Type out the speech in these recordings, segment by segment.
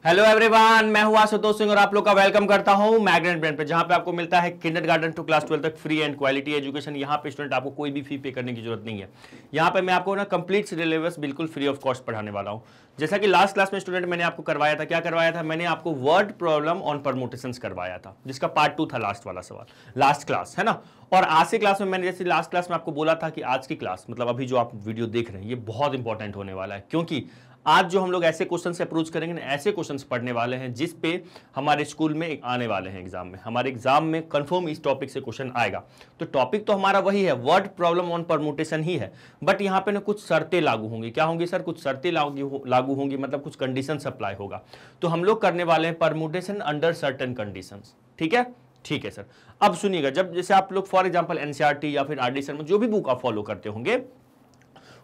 Hello everyone, मैं हूं आशुतोष सिंह और आप लोग का वेलकम करता हूं मैग्नेट ब्रेन पे, जहां पे आपको मिलता है किंडरगार्टन टू क्लास 12 तक फ्री एंड क्वालिटी एजुकेशन। यहां पे स्टूडेंट आपको कोई भी फी पे करने की जरूरत नहीं है। यहां पे मैं आपको ना कंप्लीट सिलेबस बिल्कुल फ्री ऑफ कॉस्ट पढ़ाने वाला हूं। जैसा कि लास्ट क्लास में स्टूडेंट मैंने आपको करवाया था, क्या करवाया था, मैंने आपको वर्ड प्रॉब्लम ऑन परमुटेशंस करवाया था, जिसका पार्ट 2 था लास्ट वाला सवाल, लास्ट क्लास है ना। और आज की क्लास में मैंने जैसे लास्ट क्लास में आपको बोला था कि आज की क्लास मतलब अभी जो आप वीडियो देख रहे हैं ये बहुत इंपॉर्टेंट होने वाला है, क्योंकि आज जो हम लोग ऐसे क्वेश्चन से अप्रोच करेंगे ना, ऐसे क्वेश्चंस पढ़ने वाले हैं जिस पे हमारे स्कूल में आने वाले हैं एग्जाम में, हमारे एग्जाम में कंफर्म इस टॉपिक से क्वेश्चन आएगा। तो टॉपिक तो हमारा वही है, वर्ड प्रॉब्लम ऑन परमुटेशन ही है, बट यहाँ पे ना कुछ शर्तें लागू होंगी। क्या होंगी सर? कुछ शर्तें लागू होंगी, मतलब कुछ कंडीशन अप्लाई होगा। तो हम लोग करने वाले हैं परमुटेशन अंडर सर्टेन कंडीशंस। ठीक है, ठीक है सर। अब सुनिएगा, जब जैसे आप लोग फॉर एग्जाम्पल एनसीईआरटी या फिर आरडी शर्मा जो भी बुक आप फॉलो करते होंगे,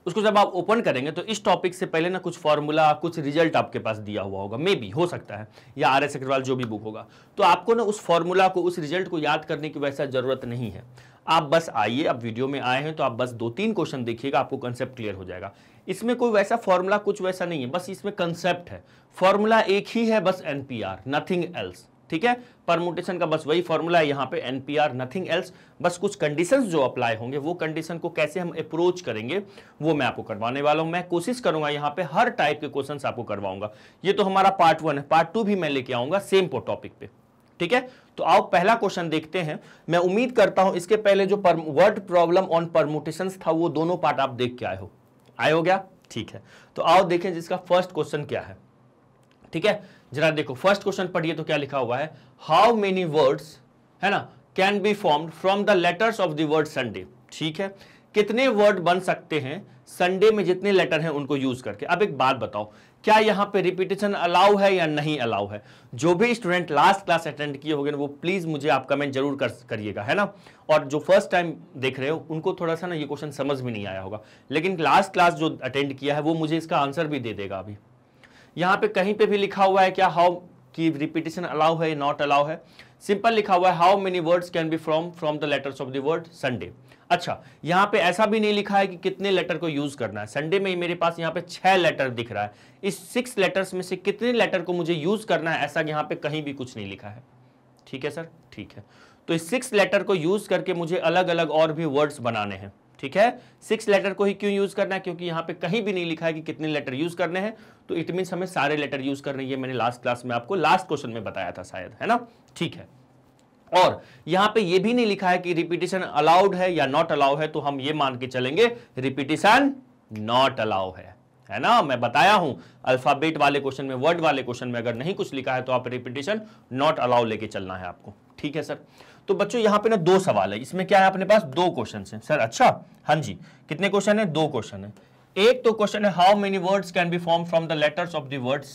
उसको जब आप ओपन करेंगे तो इस टॉपिक से पहले ना कुछ फॉर्मूला, कुछ रिजल्ट आपके पास दिया हुआ होगा, मे बी हो सकता है, या आर एस अग्रवाल जो भी बुक होगा। तो आपको ना उस फॉर्मूला को, उस रिजल्ट को याद करने की वैसा जरूरत नहीं है। आप बस आइए, अब वीडियो में आए हैं तो आप बस 2-3 क्वेश्चन देखिएगा, आपको कंसेप्ट क्लियर हो जाएगा। इसमें कोई वैसा फॉर्मूला कुछ वैसा नहीं है, बस इसमें कंसेप्ट है। फॉर्मूला एक ही है, बस एनपीआर, नथिंग एल्स। ठीक है, परमुटेशन का बस वही फॉर्मूला है यहाँ पे, एनपीआर, नथिंग एल्स। बस कुछ कंडीशंस जो अप्लाई होंगे, वो कंडीशन को कैसे हम अप्रोच करेंगे वो मैं आपको करवाने वाला हूं। मैं कोशिश करूंगा यहाँ पे हर टाइप के क्वेश्चंस आपको करवाऊंगा। ये तो हमारा पार्ट 1 है, पार्ट 2 भी मैं लेके आऊंगा सेम टॉपिक पे। ठीक है, तो आओ पहला क्वेश्चन देखते हैं। मैं उम्मीद करता हूं इसके पहले जो वर्ड प्रॉब्लम ऑन परमुटेशंस था वो दोनों पार्ट आप देख के आए हो गया? ठीक है, तो आओ देखें जिसका फर्स्ट क्वेश्चन क्या है। ठीक है, जरा देखो फर्स्ट क्वेश्चन पढ़िए तो क्या लिखा हुआ है। हाउ मेनी वर्ड्स, है ना, can be formed from the letters of the word Sunday. ठीक है, कितने वर्ड बन सकते हैं संडे में जितने लेटर हैं उनको यूज करके। अब एक बात बताओ, क्या यहां पे रिपीटेशन अलाउ है या नहीं अलाउ है? जो भी स्टूडेंट लास्ट क्लास अटेंड किए होंगे वो प्लीज मुझे आप कमेंट जरूर करिएगा, है ना। और जो फर्स्ट टाइम देख रहे हो उनको थोड़ा सा ना ये क्वेश्चन समझ में नहीं आया होगा, लेकिन लास्ट क्लास जो अटेंड किया है वो मुझे इसका आंसर भी दे देगा। अभी यहां पे कहीं पे भी लिखा हुआ है क्या हाउ की रिपीटेशन अलाउ है नॉट अलाउ है? सिंपल लिखा हुआ है how many words can B from the letters of the word Sunday. अच्छा, यहां पे ऐसा भी नहीं लिखा है कि कितने लेटर को यूज करना है। संडे में मेरे पास यहां पे 6 लेटर दिख रहा है, इस 6 लेटर्स में से कितने लेटर को मुझे यूज करना है, ऐसा यहां पे कहीं भी कुछ नहीं लिखा है। ठीक है सर, ठीक है। तो इस 6 लेटर को यूज करके मुझे अलग अलग और भी वर्ड्स बनाने हैं। ठीक है, 6 लेटर को ही क्यों यूज करना है? क्योंकि यहां पे कहीं भी नहीं लिखा है कि कितने लेटर यूज करने हैं, तो इट मींस हमें सारे लेटर यूज करने हैं। ये मैंने लास्ट क्लास में आपको लास्ट क्वेश्चन में बताया था शायद, है ना। ठीक है, और यहां पे ये भी नहीं लिखा है कि रिपीटेशन अलाउड है या नॉट अलाउ है, तो हम ये मान के चलेंगे रिपीटेशन नॉट अलाउ है ना। मैं बताया हूं अल्फाबेट वाले क्वेश्चन में, वर्ड वाले क्वेश्चन में अगर नहीं कुछ लिखा है तो आप रिपीटेशन नॉट अलाउ लेके चलना है आपको। ठीक है सर। तो बच्चों यहां पे ना 2 सवाल है, इसमें क्या है अपने पास 2 क्वेश्चन है सर। अच्छा, हाँ जी, कितने क्वेश्चन है? 2 क्वेश्चन है। एक तो क्वेश्चन है how many words can be form from the letters of the words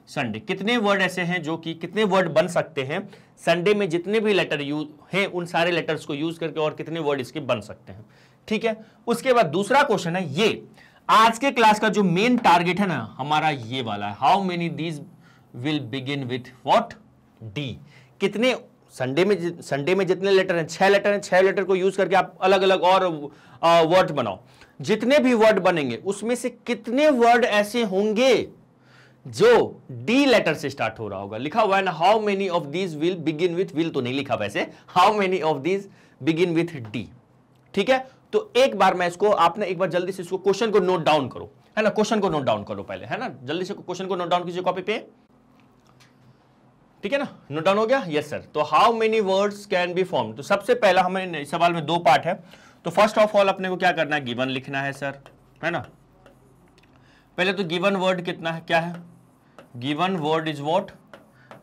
Sunday. कितने वर्ड ऐसे हैं जो कि कितने वर्ड बन सकते हैं संडे में जितने भी लेटर यूज हैं उन सारे लेटर्स को यूज करके, और कितने वर्ड इसके बन सकते हैं। ठीक है, उसके बाद दूसरा क्वेश्चन है ये, आज के क्लास का जो मेन टारगेट है ना हमारा ये वाला है, how many these will begin with what? D. कितने संडे में जितने लेटर हैं, 6 लेटर हैं, 6 लेटर को यूज करके आप अलग अलग और वर्ड बनाओ। जितने भी वर्ड बनेंगे उसमें से कितने वर्ड ऐसे होंगे जो डी लेटर से स्टार्ट हो रहा होगा। लिखा हुआ है ना how many of these will begin with, will तो नहीं लिखा वैसे, how many of these begin with D. ठीक है, तो एक बार मैं इसको, आपने एक बार जल्दी से इसको क्वेश्चन को नोट डाउन करो, है ना। क्वेश्चन को नोट डाउन करो पहले, है ना, जल्दी से क्वेश्चन को नोट डाउन कीजिए कॉपी पे। ठीक है ना, नोट डाउन हो गया? Yes sir. तो how many words can be form, तो सबसे पहला हमें सवाल में 2 पार्ट है। तो फर्स्ट ऑफ ऑल अपने को क्या करना है, गिवन लिखना है सर, है ना। पहले तो गिवन वर्ड कितना है, क्या है? Given word is what?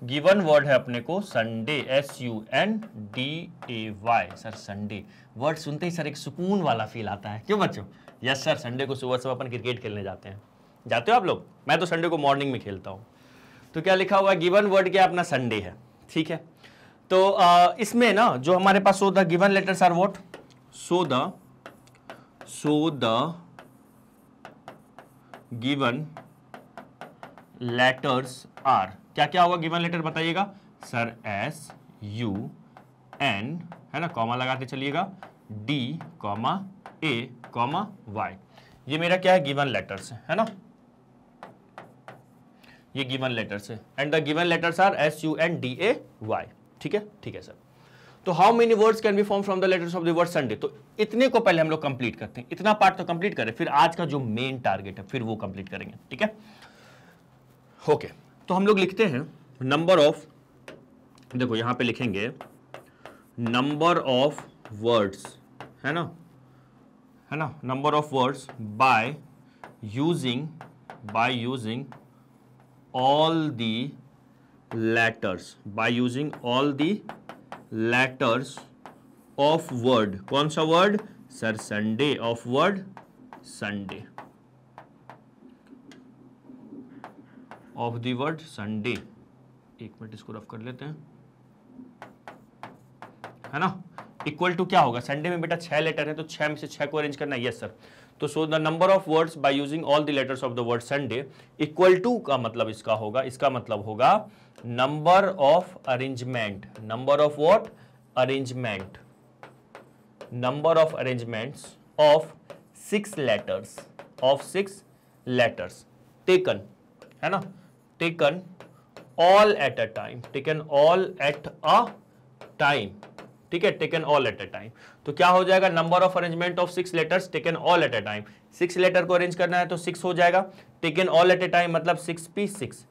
Given word है अपने को Sunday, SUNDAY sir. Sunday word सुनते ही सर एक सुकून वाला फील आता है, क्यों बच्चों? यस सर, संडे को सुबह सुबह अपन क्रिकेट खेलने जाते हैं। जाते हो आप लोग? मैं तो संडे को मॉर्निंग में खेलता हूं। तो क्या लिखा हुआ है, गिवन वर्ड क्या अपना संडे है। ठीक है, तो इसमें ना जो हमारे पास so the given letters are what? So the given letters are, क्या क्या होगा गिवन लेटर बताइएगा सर? SUN, है ना, कॉमा लगाते चलिएगा, D, A, Y। ये मेरा क्या है, गिवन लेटर्स है ना। ये गिवन लेटर्स है and the given letters are SUNDAY। ठीक है सर। तो how many words can be form from the letters of the word Sunday. तो इतने को पहले हम लोग कंप्लीट करते हैं, इतना पार्ट तो कंप्लीट करें, फिर आज का जो मेन टारगेट है फिर वो कंप्लीट करेंगे। ठीक है, ओके। तो हम लोग लिखते हैं नंबर ऑफ, देखो यहां पे लिखेंगे नंबर ऑफ वर्ड्स, है ना, number of words by using all the letters, by using all the letters of word। कौन सा word sir? Sunday. Of word Sunday, of the word Sunday. एक मिनट इसको रफ कर लेते हैं, है ना। इक्वल टू क्या होगा? संडे में बेटा 6 लेटर है तो 6 में से 6 को अरेंज करना है। Yes sir. तो so the number of words by using all the letters of the word Sunday equal to का मतलब इसका होगा number of arrangement. Number of what? Arrangement. Number of arrangements of 6 letters, taken, है ना, taken all at a time, ठीक है, taken all at a time. तो क्या हो जाएगा? Number of arrangement of 6 letters taken all at a time. 6 letter को arrange करना है तो 6 हो जाएगा। Taken all at a time मतलब 6p6।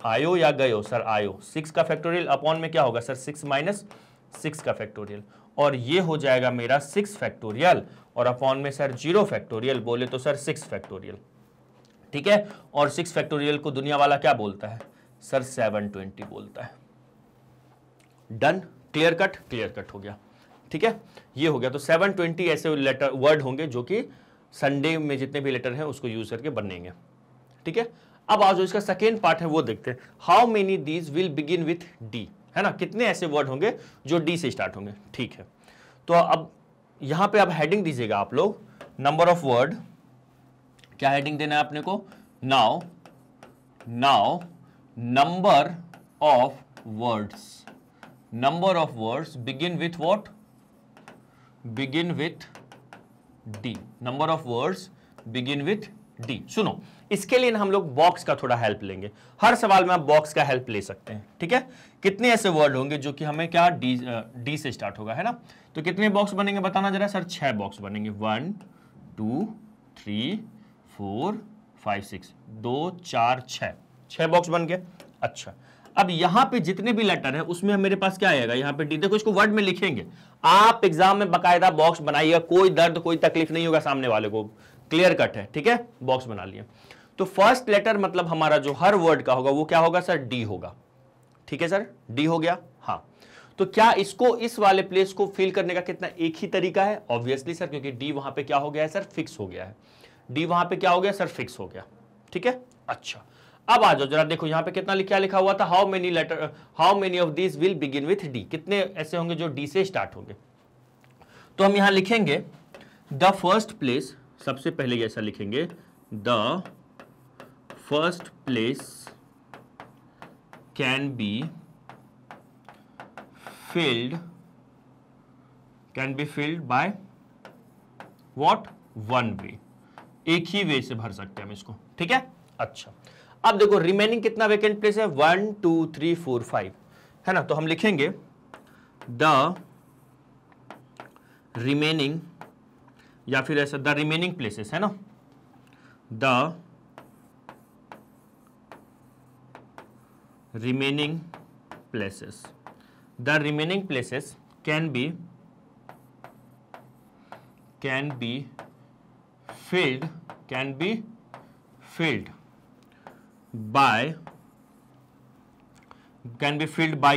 आयो या गयो? सर आयो। 6 का फैक्टोरियल अपॉन में क्या होगा सर? 6 माइनस 6 का फैक्टोरियल, और ये हो जाएगा मेरा 6 फैक्टोरियल, और अपॉन में सर 0 फैक्टोरियल, बोले तो सर 6 फैक्टोरियल। ठीक है, और 6 फैक्टोरियल को दुनिया वाला क्या बोलता है सर? 720 बोलता है। डन, क्लियर कट हो गया। ठीक है, ये हो गया। तो 720 ऐसे लेटर वर्ड होंगे जो कि संडे में जितने भी लेटर हैं उसको यूज करके बनेंगे। ठीक है, अब आज जो इसका सेकेंड पार्ट है वो देखते हैं। How many these will begin with D, है ना, कितने ऐसे वर्ड होंगे जो डी से स्टार्ट होंगे। ठीक है, तो अब यहां पे अब हेडिंग दीजिएगा आप लोग, नंबर ऑफ वर्ड। क्या हेडिंग देना है अपने को? Now number of words begin with what? begin with D। Number of words begin with D। सुनो, इसके लिए हम लोग बॉक्स का थोड़ा हेल्प लेंगे। हर सवाल में आप बॉक्स का हेल्प ले सकते हैं। ठीक है, कितने ऐसे वर्ड होंगे जो कि हमें क्या डी से स्टार्ट होगा, है ना। तो कितने बॉक्स बनेंगे बताना जरा सर? 6 बॉक्स बनेंगे। 1 2 3 4 5 6, 2 4 6 बॉक्स बन गए। अच्छा, अब यहां पे जितने भी लेटर है उसमें मेरे पास क्या आएगा? यहां पे डी। देखो, इसको वर्ड में लिखेंगे आप, एग्जाम में बकायदा बॉक्स बनाइएगा, कोई दर्द कोई तकलीफ नहीं होगा सामने वाले को, क्लियर कट है। ठीक है, बॉक्स बना लिया। तो फर्स्ट लेटर मतलब हमारा जो हर वर्ड का होगा वो क्या होगा सर? डी होगा। ठीक है सर, डी हो गया। हाँ, तो क्या इसको, इस वाले प्लेस को फिल करने का कितना एक ही तरीका है? ऑब्वियसली सर, क्योंकि डी वहां पे क्या हो गया है सर? फिक्स हो गया है। डी वहां पे क्या हो गया सर? फिक्स हो गया। ठीक है, अच्छा, अब आ जाओ जरा, देखो यहां पे कितना क्या लिखा हुआ था? How many of these will begin with D. कितने ऐसे होंगे जो डी से स्टार्ट होंगे? तो हम यहां लिखेंगे द फर्स्ट प्लेस, सबसे पहले ऐसा लिखेंगे, the first place can be filled by what? One way. एक ही वे से भर सकते हैं हम इसको। ठीक है, अच्छा, अब देखो रिमेनिंग कितना वेकेंट प्लेस है? 1 2 3 4 5, है ना। तो हम लिखेंगे द रिमेनिंग, या फिर ऐसा द रिमेनिंग प्लेसेस, है ना, the remaining places can B filled by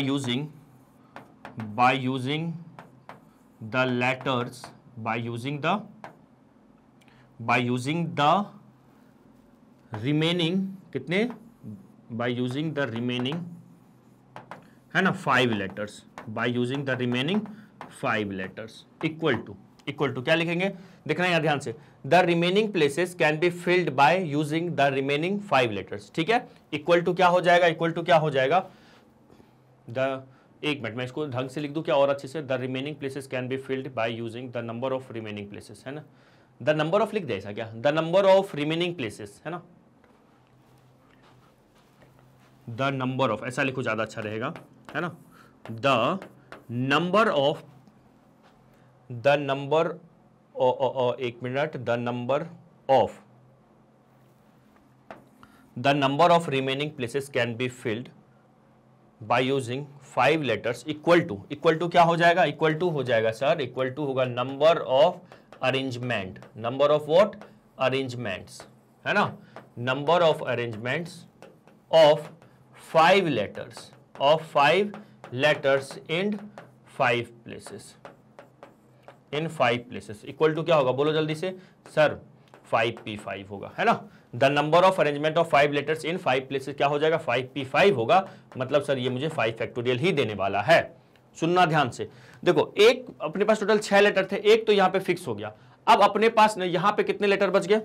using the letters, by using the remaining कितने? by using the remaining, है ना, 5 letters, by using the remaining 5 letters equal to क्या लिखेंगे? देखना यहां ध्यान से, the remaining places can be filled by using the remaining 5 letters। ठीक है, इक्वल टू क्या हो जाएगा? एक मिनट मैं इसको ढंग से लिख दूं क्या और अच्छे से? The remaining places can be filled by using the number of remaining places, है ना। द नंबर ऑफ लिख दे ऐसा क्या? The number of remaining places, है ना। द नंबर ऑफ, ऐसा लिखो ज्यादा अच्छा रहेगा, है ना, द नंबर ऑफ, एक minute, the number of remaining places can be filled by using 5 letters equal to क्या हो जाएगा, इक्वल टू हो जाएगा सर, इक्वल टू होगा number of arrangement, number of what, arrangements, है ना, number of arrangements of 5 letters in 5 places, equal to क्या होगा, बोलो जल्दी से सर, 5p5 होगा, है ना। The number of arrangement of 5 letters in 5 places क्या हो जाएगा, 5p5 होगा, मतलब सर ये मुझे 5 फैक्टोरियल ही देने वाला है। सुनना ध्यान से, देखो एक अपने पास टोटल 6 लेटर थे, एक तो यहां पे फिक्स हो गया, अब अपने पास यहां पे कितने लेटर बच गए,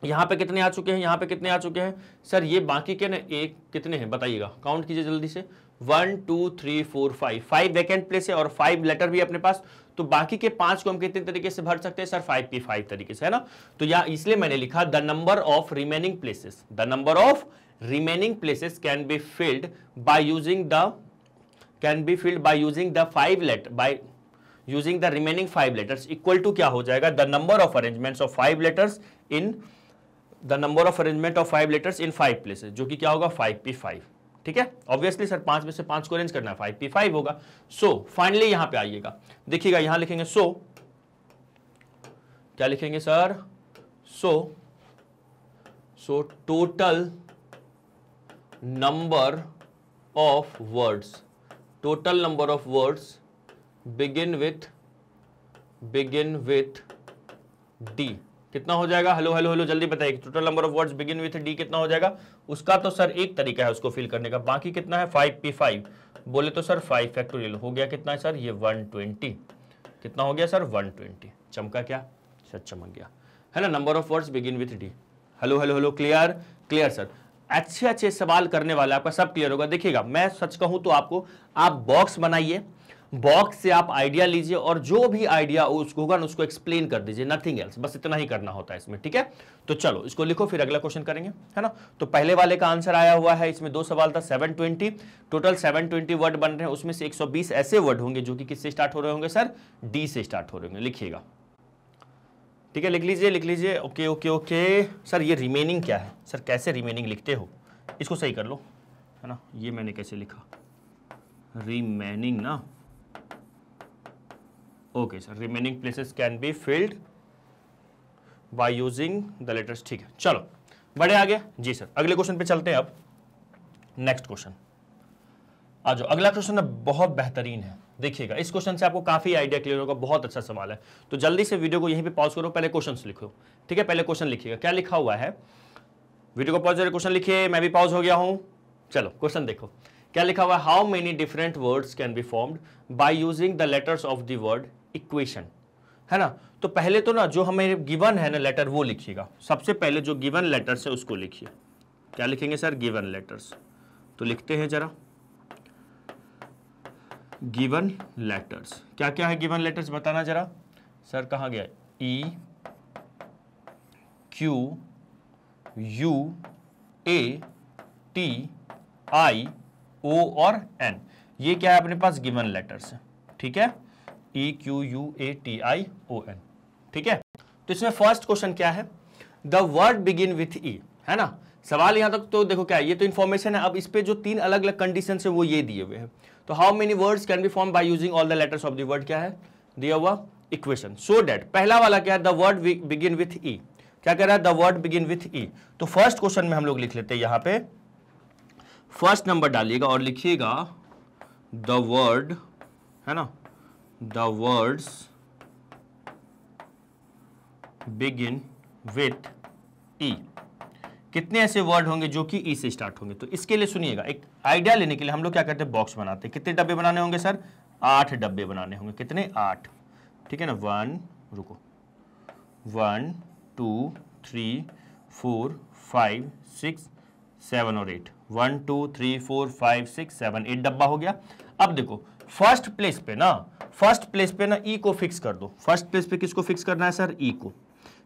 यहां पे कितने आ चुके हैं, यहां पे कितने आ चुके हैं सर, ये बाकी के ना एक कितने हैं बताइएगा, काउंट कीजिए जल्दी से, 1 2 3 4 5 वैकेंट प्लेस है और 5 लेटर भी अपने पास, तो बाकी के 5 को हम कितने तरीके से भर सकते हैं सर, 5p5 तरीके से, है ना। तो या इसलिए मैंने लिखा the number of remaining places, the number of remaining places can be filled by using the 5 letter, by using the remaining 5 letters equal to क्या हो जाएगा, the number of arrangements of 5 letters in the number of arrangement of 5 letters in 5 places, जो कि क्या होगा 5p5, ठीक है। Obviously sir 5 में से 5 को अरेंज करना है, 5p5 होगा। सो फाइनली यहां पे आइएगा, देखिएगा यहां लिखेंगे क्या लिखेंगे sir, so total number of words begin with D, कितना हो जाएगा, हेलो जल्दी बताइए, total number of words begin with D कितना हो जाएगा, उसका तो सर एक तरीका है उसको फिल करने का, बाकी कितना है 5p5, बोले तो सर 5 फैक्टोरियल हो गया, कितना है सर ये 120, कितना हो गया सर 120, चमका क्या सर, चमक गया, है ना, number of words begin with D. Hello clear sir, अच्छे सवाल करने वाला आपका सब क्लियर होगा। देखिएगा मैं सच कहूं तो आपको, आप बॉक्स बनाइए, बॉक्स से आप आइडिया लीजिए और जो भी आइडिया उसको होगा उसको एक्सप्लेन कर दीजिए, नथिंग एल्स, बस इतना ही करना होता है इसमें, ठीक है। तो चलो इसको लिखो, फिर अगला क्वेश्चन करेंगे, है ना। तो पहले वाले का आंसर आया हुआ है, इसमें 2 सवाल था, 720 टोटल 720 वर्ड बन रहे हैं, उसमें से 120 ऐसे वर्ड होंगे जो कि किससे स्टार्ट हो रहे होंगे सर, डी से स्टार्ट हो रहे होंगे, लिखिएगा, ठीक है, लिख लीजिए। ओके सर, ये रिमेनिंग क्या है सर, कैसे रिमेनिंग लिखते हो, इसको सही कर लो, है ना, ये मैंने कैसे लिखा रिमेनिंग ना, okay sir, remaining places can be filled by using the letters, ठीक है। चलो बढ़े आगे जी सर, अगले क्वेश्चन पे चलते हैं। अब नेक्स्ट क्वेश्चन आ जाओ, अगला क्वेश्चन बहुत बेहतरीन है, देखिएगा इस क्वेश्चन से आपको काफी आइडिया क्लियर होगा, बहुत अच्छा सवाल है। तो जल्दी से वीडियो को यहीं पे पॉज करो, पहले क्वेश्चन लिखो, ठीक है, पहले क्वेश्चन लिखिएगा, क्या लिखा हुआ है, वीडियो को पॉज करके क्वेश्चन लिखिए, मैं भी पॉज हो गया हूं। चलो क्वेश्चन देखो क्या लिखा हुआ है, how many different words can be formed by using the letters of the word equation, है ना। तो पहले तो ना जो हमें गिवन है ना लेटर वो लिखिएगा, सबसे पहले जो गिवन लेटर्स है उसको लिखिए, क्या लिखेंगे सर, गिवन लेटर्स, तो लिखते हैं जरा, गिवन लेटर्स क्या क्या है, गिवन लेटर्स बताना जरा सर, कहाँ गया, E Q U A T I O और एन, ये क्या है अपने पास गिवन लेटर्स है, ठीक है, E Q U A T I O N, ठीक है। तो इसमें फर्स्ट क्वेश्चन क्या है, the word begin with E, है ना। सवाल यहां तक तो देखो क्या है, ये तो इन्फॉर्मेशन है, अब इस पे जो 3 अलग अलग कंडीशन है वो ये दिए हुए हैं। तो how many words can be form by using all the letters of the word, क्या है दिया हुआ इक्वेशन, सो दैट, पहला वाला क्या है, द वर्ड बिगिन विथ ई, क्या कह रहा है, the word begin with E. तो फर्स्ट क्वेश्चन में हम लोग लिख लेते हैं, यहां पे फर्स्ट नंबर डालिएगा और लिखिएगा द वर्ड, है ना, द वर्ड्स बिगिन विथ ई, कितने ऐसे वर्ड होंगे जो कि ई से स्टार्ट होंगे। तो इसके लिए सुनिएगा, एक आइडिया लेने के लिए हम लोग क्या करते हैं, बॉक्स बनाते हैं, कितने डब्बे बनाने होंगे सर, 8 डब्बे बनाने होंगे, कितने 8, ठीक है ना, 1 2 3 4 5 6 7 और 8, 1 2 3 4 5 6 7 8 डब्बा हो गया। अब देखो फर्स्ट प्लेस पे ना ई को फिक्स कर दो, फर्स्ट प्लेस पे किसको फिक्स करना है सर, ई को,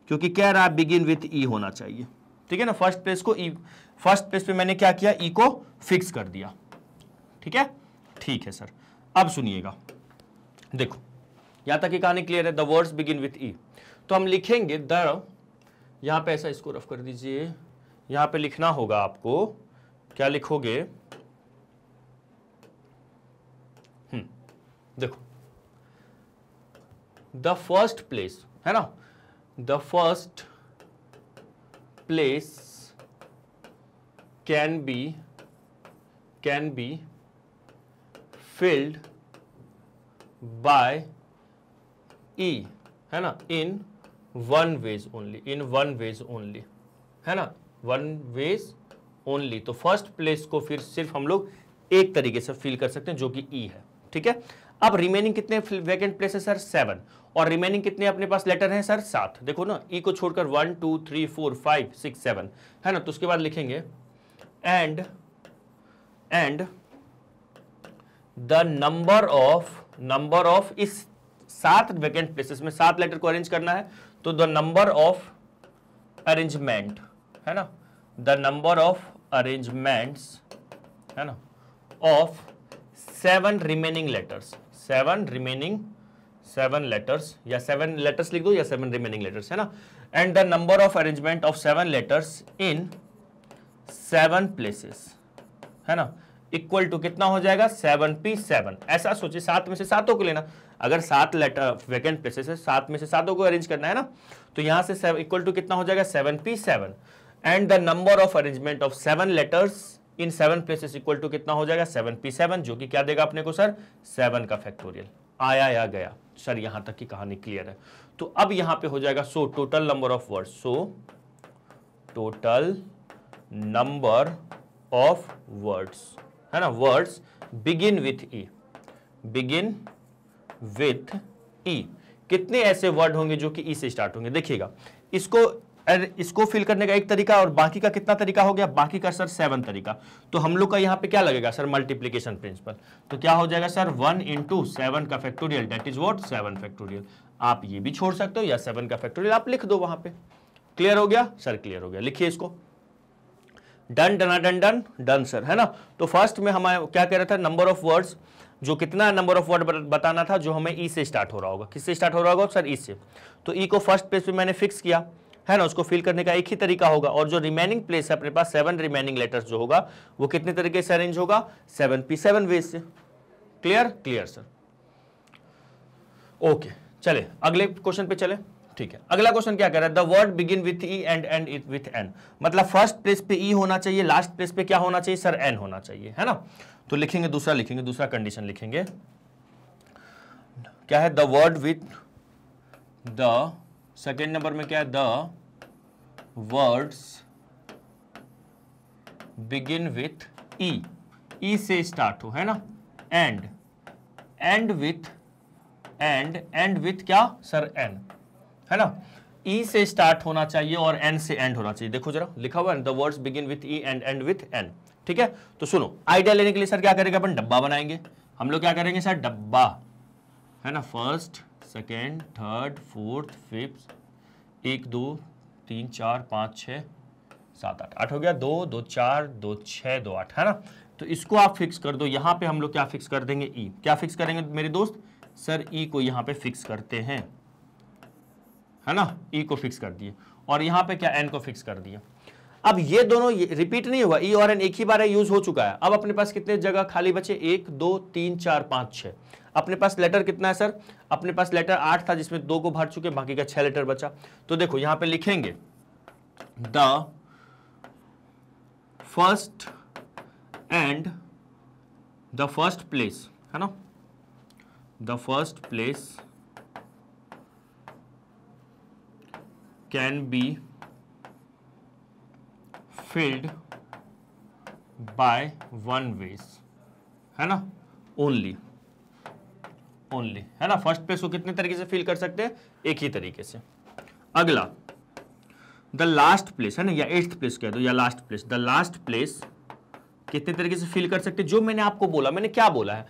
क्योंकि कह रहा है बिगिन विथ ई होना चाहिए, ठीक है ना, फर्स्ट प्लेस पे मैंने क्या किया, ई को फिक्स कर दिया। ठीक है सर। अब सुनिएगा, देखो यहां तक की कहानी क्लियर है। The words begin with E, तो हम लिखेंगे द, यहां पे ऐसा इसको रफ कर दीजिए, यहां पे लिखना होगा आपको, क्या लिखोगे, देखो द फर्स्ट प्लेस है ना, the first place can be filled by E, है ना, in one ways only, है ना, one ways only। तो फर्स्ट प्लेस को फिर सिर्फ हम लोग एक तरीके से फिल कर सकते हैं जो कि E है। ठीक है, अब रिमेनिंग कितने वैकेंट प्लेस है सर, 7, और रिमेनिंग कितने अपने पास लेटर हैं सर, 7। देखो ना, E को छोड़कर 1 2 3 4 5 6 7 है ना, तो उसके बाद लिखेंगे एंड द नंबर ऑफ इस 7 वैकेंट प्लेसेस में 7 लेटर को अरेंज करना है, तो द नंबर ऑफ अरेंजमेंट है ना, द नंबर ऑफ अरेंजमेंट्स है ना ऑफ 7 रिमेनिंग लेटर्स, 7 लेटर्स, या 7 लेटर्स लिख दो या 7 रिमेनिंग लेटर्स, है ना, and the number of arrangement of 7 letters in 7 places, है ना, इक्वल टू कितना हो जाएगा, 7p7। ऐसा सोचिए, 7 में से 7 को लेना, अगर 7 लेटर वैकेंट प्लेसेस है, 7 में से 7 को अरेंज करना है ना, तो यहां से इक्वल टू कितना हो जाएगा, 7p7, and the number of arrangement of 7 letters in 7 places equal to कितना हो जाएगा, 7p7, जो कि क्या देगा अपने को सर, 7 का फैक्टोरियल। आया या गया सर, यहां तक की कहानी क्लियर है। तो अब यहां पे हो जाएगा सो total number of words, so total number of words, है ना, वर्ड्स बिगिन विथ ई, कितने ऐसे वर्ड होंगे जो कि ई से स्टार्ट होंगे। देखिएगा, इसको फिल करने का एक तरीका, और बाकी का कितना तरीका हो गया, बाकी का सर 7 तरीका। तो हम लोग का यहाँ पे क्या लगेगा सर, मल्टीप्लीकेशन प्रिंसिपल। तो क्या हो जाएगा सर, 1 × 7 का factorial, that is what, 7 factorial. आप ये भी छोड़ सकते हो, या 7 का फैक्टोरियल आप लिख दो वहां पे। क्लियर हो गया सर, क्लियर हो गया। लिखिए इसको, डन डन सर, है ना। तो फर्स्ट में हमें क्या कह रहा था, नंबर ऑफ वर्ड्स, जो कितना नंबर ऑफ वर्ड बताना था, जो हमें ई से स्टार्ट हो रहा होगा। किससे स्टार्ट हो रहा होगा सर, ई से। तो ई को फर्स्ट प्लेस पे मैंने फिक्स किया, है ना, उसको फिल करने का एक ही तरीका होगा, और जो रिमेनिंग प्लेस है अपने पास 7 रिमेनिंग लेटर्स जो होगा, वो कितने तरीके से अरेंज होगा, 7p7 वेज से। Clear sir, okay. चले अगले क्वेश्चन पे चले। ठीक है, अगला क्वेश्चन क्या कह रहा है, the word begin with E and and it with an, मतलब फर्स्ट प्लेस पे ई होना चाहिए, लास्ट प्लेस पे क्या होना चाहिए सर, एन होना चाहिए, है ना। तो लिखेंगे दूसरा कंडीशन लिखेंगे, क्या है, the word with the, second number में क्या है, द वर्ड्स बिगिन विथ ई से स्टार्ट हो, है ना, एंड विथ क्या सर, एन, है ना। ई से स्टार्ट होना चाहिए और एन से एंड होना चाहिए। देखो जरा, लिखा हुआ है the words begin with E and end with N. ठीक है, तो सुनो, आइडिया लेने के लिए सर क्या करेंगे अपन, डब्बा बनाएंगे। हम लोग क्या करेंगे सर, डब्बा, है ना, first second third fourth fifth, 1 2 3 4 5 6 7 8, 8 हो गया, 2 2 4 2 6 2 8, है ना। तो इसको आप फिक्स कर दो। यहां पे हम लोग क्या फिक्स कर देंगे, ई। क्या फिक्स करेंगे मेरे दोस्त, सर ई को यहां पे फिक्स करते हैं, है ना, ई को फिक्स कर दिए, और यहां पे क्या, एन को फिक्स कर दिया। अब ये दोनों रिपीट नहीं हुआ, ई और एन एक ही बार यूज हो चुका है। अब अपने पास कितने जगह खाली बचे, 1 2 3 4 5 6। अपने पास लेटर कितना है सर, अपने पास लेटर 8 था, जिसमें 2 को भर चुके, बाकी का 6 लेटर बचा। तो देखो यहां पे लिखेंगे the first and the first place, है ना, the first place can be filled by one ways, है ना, ओनली, है ना। फर्स्ट प्लेस को कितने तरीके से फिल कर सकते हैं, एक ही तरीके से। अगला द लास्ट प्लेस, है ना, या 8th प्लेस कह दो, या last place. The last place कितने तरीके से फिल कर सकते हैं, जो मैंने आपको बोला, मैंने क्या बोला है,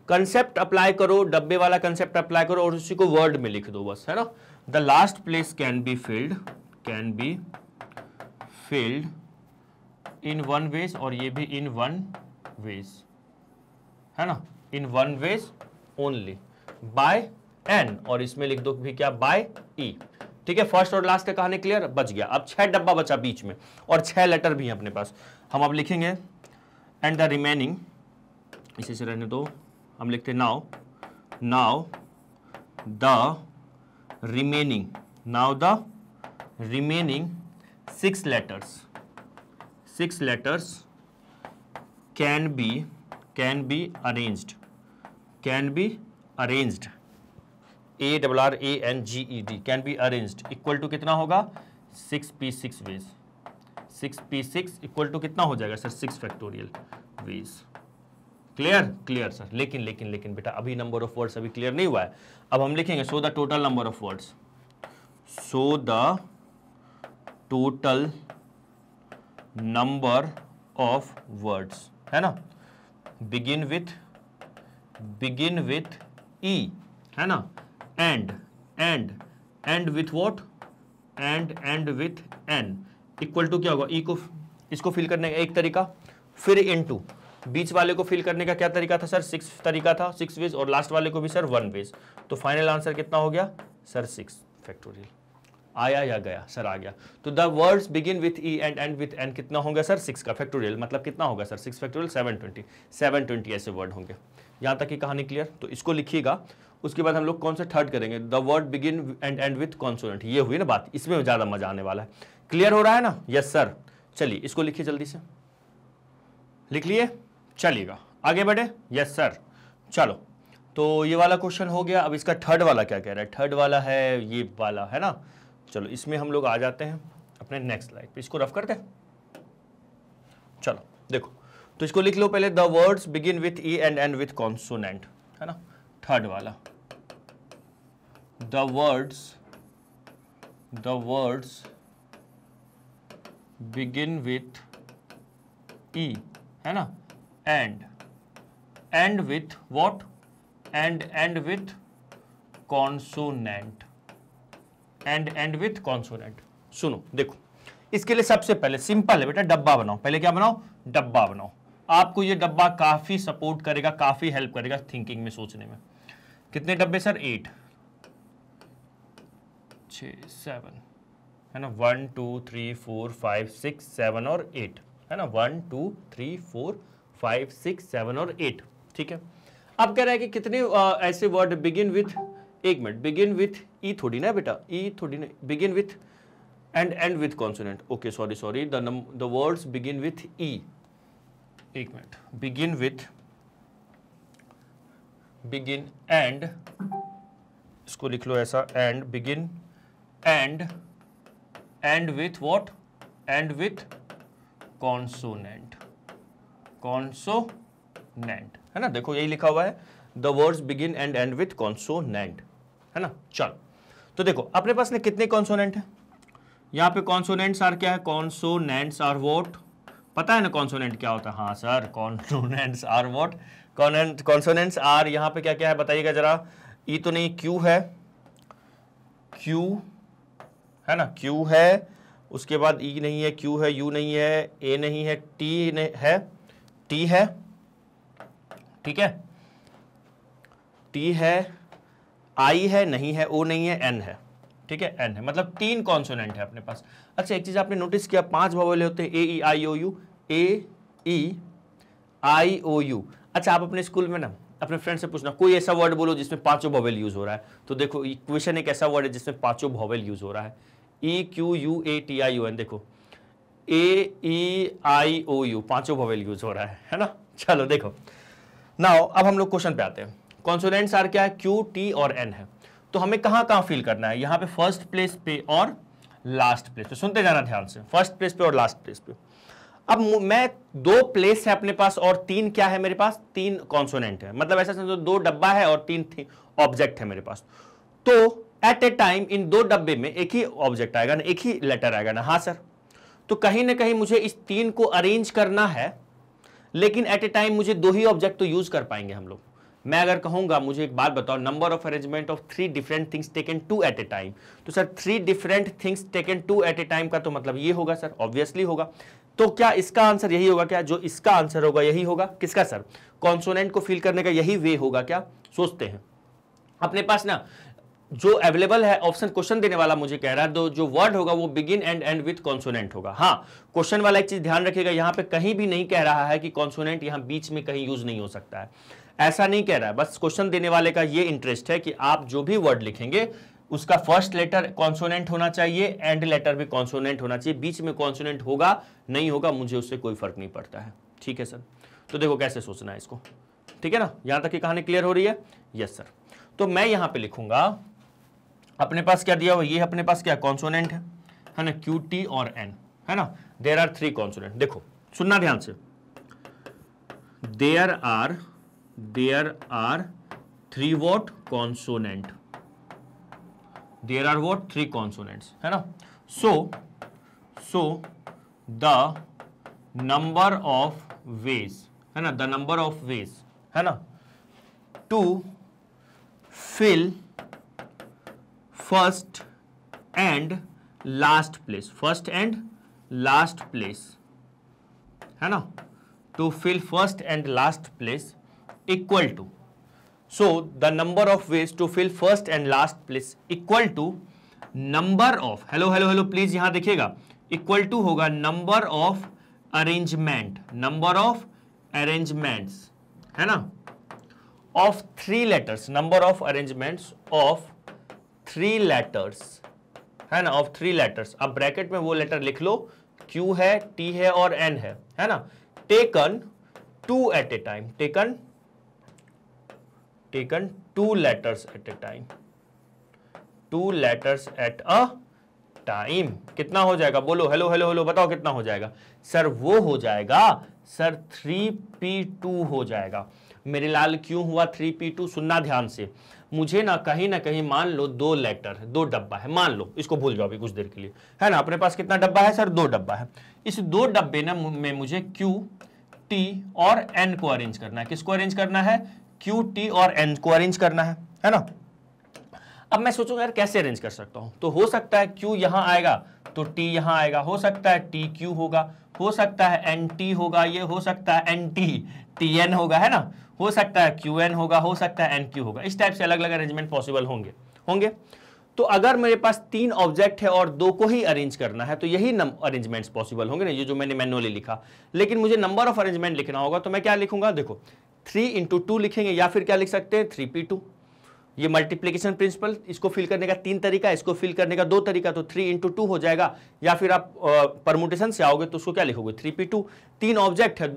कंसेप्ट अप्लाई करो, डब्बे वाला कंसेप्ट अप्लाई करो, और उसी को वर्ड में लिख दो बस, है ना। The last place can be filled in one ways और ये भी in one ways, है ना, in one ways only by n, और इसमें लिख दो भी क्या, by e। ठीक है, फर्स्ट और लास्ट का कहानी क्लियर, बच गया। अब 6 डब्बा बचा बीच में और 6 लेटर भी हैं अपने पास। हम अब लिखेंगे एंड द रिमेनिंग, इसी से रहने दो, हम लिखते now the remaining 6 letters can be arranged, ARRANGED, can be arranged equal to कितना होगा, 6p6 ways, 6p6 equal to कितना हो जाएगा sir, 6 factorial ways. Clear sir. लेकिन बेटा अभी नंबर ऑफ वर्ड्स अभी क्लियर नहीं हुआ है। अब हम लिखेंगे so the total number of words, so the total number of words, है ना, बिगिन विथ ई, है ना, end with what, end with N equal to क्या होगा, ई को, इसको फिल करने का एक तरीका, फिर इनटू बीच वाले को फिल करने का क्या तरीका था सर, 6 तरीका था, 6 वेज, और लास्ट वाले को भी सर 1 वेज। तो फाइनल आंसर कितना हो गया सर, 6 फैक्टोरियल। आया या गया सर, आ गया। तो the words begin with E and end with N कितना होगा सर, 6 का फैक्टोरियल, मतलब कितना होगा सर, 6 फैक्टोरियल 720 ऐसे वर्ड होंगे। यहां तक की कहानी क्लियर। तो इसको लिखिएगा, उसके बाद हम लोग कौन से थर्ड करेंगे, the word begin and end with consonant. ये हुई ना बात, इसमें ज्यादा मजा आने वाला है। क्लियर हो रहा है ना, यस सर। चलिए इसको लिखिए, जल्दी से लिख लिए, चलिएगा आगे बढ़े, यस सर। चलो तो ये वाला क्वेश्चन हो गया। अब इसका थर्ड वाला क्या कह रहा है, थर्ड वाला है ये वाला, है ना। चलो इसमें हम लोग आ जाते हैं अपने नेक्स्ट स्लाइड पे, इसको रफ करते हैं। चलो देखो, तो इसको लिख लो पहले, the words begin with E and end with consonant, है ना, थर्ड वाला, the words begin with E, है ना, end with what, end with consonant, and with consonant. सुनो देखो, इसके लिए सबसे पहले सिंपल है बेटा, डब्बा बनाओ। पहले क्या बनाओ, डब्बा बनाओ। आपको ये डब्बा काफी सपोर्ट करेगा, काफी हेल्प करेगा थिंकिंग में, सोचने में। कितने डब्बे सर, 8 6 7, है ना, 1 2 3 4 5 6 7 और 8, है ना, 1 2 3 4 5 6 7 और 8। ठीक है, अब कह रहा है कि कितने ऐसे वर्ड बिगिन विथ, एक मिनट, बिगिन विथ ई थोड़ी ना बेटा, ई थोड़ी ना, begin with end with consonant. Okay sorry, the words begin with E, एक मिनट, बिगिन एंड, इसको लिख लो ऐसा, and begin end with what, end with consonant, है ना। देखो यही लिखा हुआ है, the words begin and end with consonant, है ना। चलो तो देखो अपने पास ने कितने कॉन्सोनेंट है, यहाँ पे कॉन्सोनेंट्स आर क्या है, कॉन्सोनेंट्स आर व्हाट, पता है ना कॉन्सोनेंट क्या होता है, हाँ sir, consonants are what, consonants are, यहाँ पे क्या क्या है बताइएगा जरा। ई तो नहीं, क्यू है, क्यू है ना, क्यू है, उसके बाद ई नहीं है, क्यू है, यू नहीं है, ए नहीं है, टी है, टी है, ठीक है, टी है, आई है, नहीं है, ओ नहीं है, एन है, ठीक है, एन है, मतलब 3 कॉन्सोनेंट है अपने पास। अच्छा एक चीज आपने नोटिस किया, 5 वोवेल होते हैं, ए E I O U, A E I O you. अच्छा आप अपने स्कूल में ना अपने फ्रेंड से पूछना, कोई ऐसा वर्ड बोलो जिसमें 5 वोवेल यूज हो रहा है। तो देखो इक्वेशन एक ऐसा वर्ड है जिसमें 5 वोवेल यूज हो रहा है, E Q U A T I O N. देखो A E I O U, 5 vowel use हो रहा है ना। चलो देखो नाउ अब हम लोग क्वेश्चन पे आते हैं। कॉन्सोनेंट्स आर क्या है, क्यू टी और एन है। तो हमें कहां कहां फिल करना है, यहां पे फर्स्ट प्लेस पे और लास्ट प्लेस पे। सुनते जाना ध्यान से, फर्स्ट प्लेस पे और लास्ट प्लेस पे। अब मैं 2 प्लेस है अपने पास और 3 क्या है मेरे पास, 3 कॉन्सोनेंट है। मतलब ऐसा समझो 2 डब्बा है और 3 ऑब्जेक्ट है मेरे पास। तो एट ए टाइम इन 2 डब्बे में एक ही ऑब्जेक्ट आएगा ना, एक ही लेटर आएगा ना, हाँ सर। तो कहीं ना कहीं मुझे इस 3 को अरेंज करना है, लेकिन एट ए टाइम मुझे 2 ही ऑब्जेक्ट तो यूज कर पाएंगे हम लोग। मैं अगर कहूंगा मुझे एक बात बताओ, number of arrangement of 3 different things taken 2 at a time, तो sir 3 different things taken 2 at a time का तो मतलब ये होगा सर, ऑब्वियसली होगा। तो क्या इसका आंसर यही होगा क्या? जो इसका आंसर होगा यही होगा। किसका सर? कॉन्सोनेंट को फिल करने का यही वे होगा क्या? सोचते हैं। अपने पास ना जो अवेलेबल है ऑप्शन, क्वेश्चन देने वाला मुझे कह रहा है जो वर्ड होगा वो begin and and with consonant होगा। हाँ, क्वेश्चन वाला एक चीज ध्यान रखिएगा, यहां पे कहीं भी नहीं कह रहा है कि कॉन्सोनेंट यहां बीच में कहीं यूज नहीं हो सकता है, ऐसा नहीं कह रहा है। बस क्वेश्चन देने वाले का ये इंटरेस्ट है कि आप जो भी वर्ड लिखेंगे उसका फर्स्ट लेटर कॉन्सोनेंट होना चाहिए, एंड लेटर भी कॉन्सोनेंट होना चाहिए। बीच में कॉन्सोनेंट होगा नहीं होगा मुझे उससे कोई फर्क नहीं पड़ता है। ठीक है सर, तो देखो कैसे सोचना है इसको, ठीक है ना? यहां तक की कहानी क्लियर हो रही है? Yes sir. तो मैं यहां पे लिखूंगा, अपने पास क्या दिया हुआ, ये अपने पास क्या कॉन्सोनेंट है ना, क्यू टी और एन, है ना। There are 3 consonant. देखो सुनना ध्यान से, there are 3 what consonant, there are what 3 consonants, है ना। So the number of ways, है ना, द नंबर ऑफ वेज, है ना, to fill first and last place, first and last place, है ना, to fill first and last place equal to, so the number of ways to fill first and last place equal to number of, hello hello hello please यहां देखिएगा, equal to होगा number of arrangement, number of arrangements, है ना, of 3 letters, number of arrangements of 3 letters, है ना, of 3 letters. अब bracket में वो लेटर लिख लो, Q है, T है और N है ना, taken 2 at a time, taken 2 letters at a time, 2 letters at a time. कितना हो जाएगा? बोलो हेलो हेलो हेलो, बताओ कितना हो जाएगा सर? वो हो जाएगा सर 3p2 हो जाएगा। मेरे लाल क्यों हुआ 3p2? सुनना ध्यान से, मुझे ना कहीं मान लो 2 लेटर, 2 डब्बा है, मान लो, इसको भूल जाओ अभी कुछ देर के लिए, है ना। अपने पास कितना डब्बा है सर? 2 डब्बा है। इस 2 डब्बे ना में मुझे Q, T और N को अरेंज करना है। किसको अरेंज करना है? Q, T और N को अरेंज करना है ना। अब मैं सोचूंगा यार कैसे अरेंज कर सकता हूं, तो हो सकता है Q यहां आएगा तो T यहां आएगा, हो सकता है TQ होगा, हो सकता है NT होगा, ये हो सकता है NT, TN होगा, है ना, हो सकता है QN होगा, हो सकता है NQ होगा। इस टाइप से अलग अलग अरेंजमेंट पॉसिबल होंगे। तो अगर मेरे पास 3 ऑब्जेक्ट है और 2 को ही अरेंज करना है तो यही अरेंजमेंट्स पॉसिबल होंगे ना, ये जो मैंने मैनुअली लिखा। लेकिन मुझे नंबर ऑफ अरेंजमेंट लिखना होगा तो मैं क्या लिखूंगा? देखो 3 × 2 लिखेंगे, या फिर क्या लिख सकते हैं 3p2। ये मल्टीप्लिकेशन प्रिंसिपल, इसको फिल करने का 3 तरीका, इसको फिल करने का 2 तरीका, तो 3 × 2 हो जाएगा। या फिर आप परमुटेशन से आओगे तो उसको क्या लिखोगे? 3p2। 3 ऑब्जेक्ट है,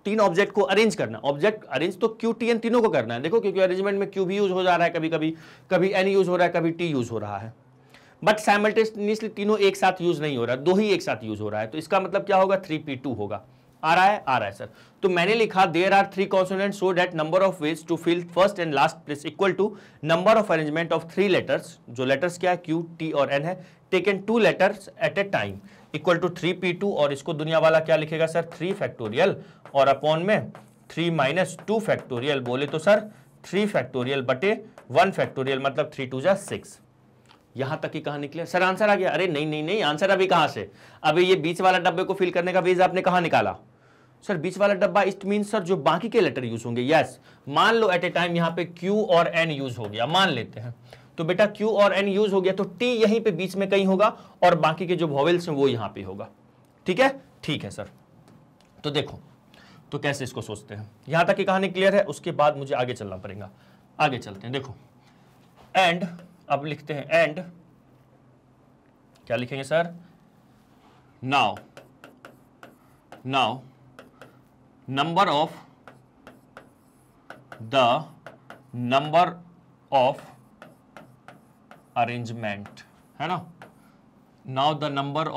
3 ऑब्जेक्ट को अरेंज करना, ऑब्जेक्ट अरेंज तो Q, T, N तीनों को करना है। देखो क्योंकि अरेंजमेंट में Q भी यूज हो जा रहा है, कभी N यूज हो रहा है, कभी T यूज हो रहा है, बट साइमल्टेनियसली तीनों एक साथ यूज नहीं हो रहा, 2 ही एक साथ यूज हो रहा है। तो इसका मतलब क्या होगा? 3p2 होगा। आ रहा है सर। तो मैंने लिखा there are 3 consonants so that number of ways to fill first and last place equal to number of arrangement of 3 letters, जो लेटर्स क्या है? Q, T और N है, taken 2 letters at a time equal to 3p2। और इसको दुनिया वाला क्या लिखेगा सर? 3 फैक्टोरियल, और अपॉन में 3 - 2 फैक्टोरियल, बोले तो सर 3 फैक्टोरियल बटे 1 फैक्टोरियल, मतलब 3 × 2 = 6। यहां तक की कहानी क्लियर? सर आंसर आ गया? अरे नहीं, आंसर अभी कहां से? अभी ये बीच वाला डब्बे को फिल करने का वेज आपने कहां निकाला सर? बीच वाला डब्बा, इट मीन सर जो बाकी के लेटर यूज होंगे। यस, मान लो एट ए टाइम यहां पे Q और N यूज हो गया, मान लेते हैं, तो बेटा Q और N यूज हो गया तो T यहीं पे बीच में कहीं होगा और बाकी के जो वॉवेल्स हैं वो यहां पे होगा। ठीक है सर। तो देखो तो कैसे इसको सोचते हैं, यहां तक की कहानी क्लियर है? उसके बाद मुझे आगे चलना पड़ेगा, आगे चलते हैं। देखो एंड, अब लिखते हैं एंड, क्या लिखेंगे sir? Now number of arrangement, है ना। Now the number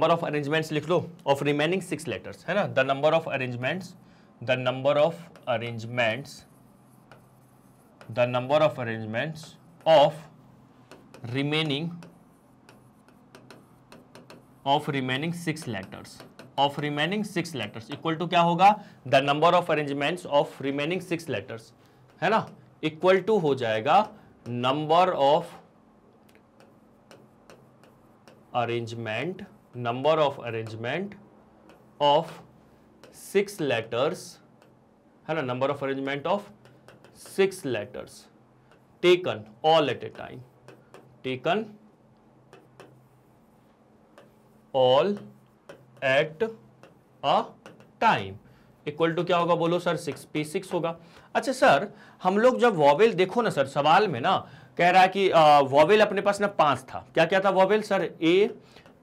of arrangements लिख लो ऑफ रिमेनिंग 6 लेटर्स, है ना। The number of arrangements of remaining 6 letters, of remaining 6 letters equal to क्या होगा, the number of arrangements of remaining 6 letters, है ना, इक्वल टू हो जाएगा number of arrangement of 6 letters, है ना, number of arrangement of 6 letters taken all at a time, taken all at a time equal to क्या होगा बोलो sir, 6p6 होगा। अच्छा सर, हम लोग जब वॉवेल, देखो ना सर, सवाल में ना कह रहा है कि वॉवेल अपने पास ना 5 था, क्या क्या था vowel sir, A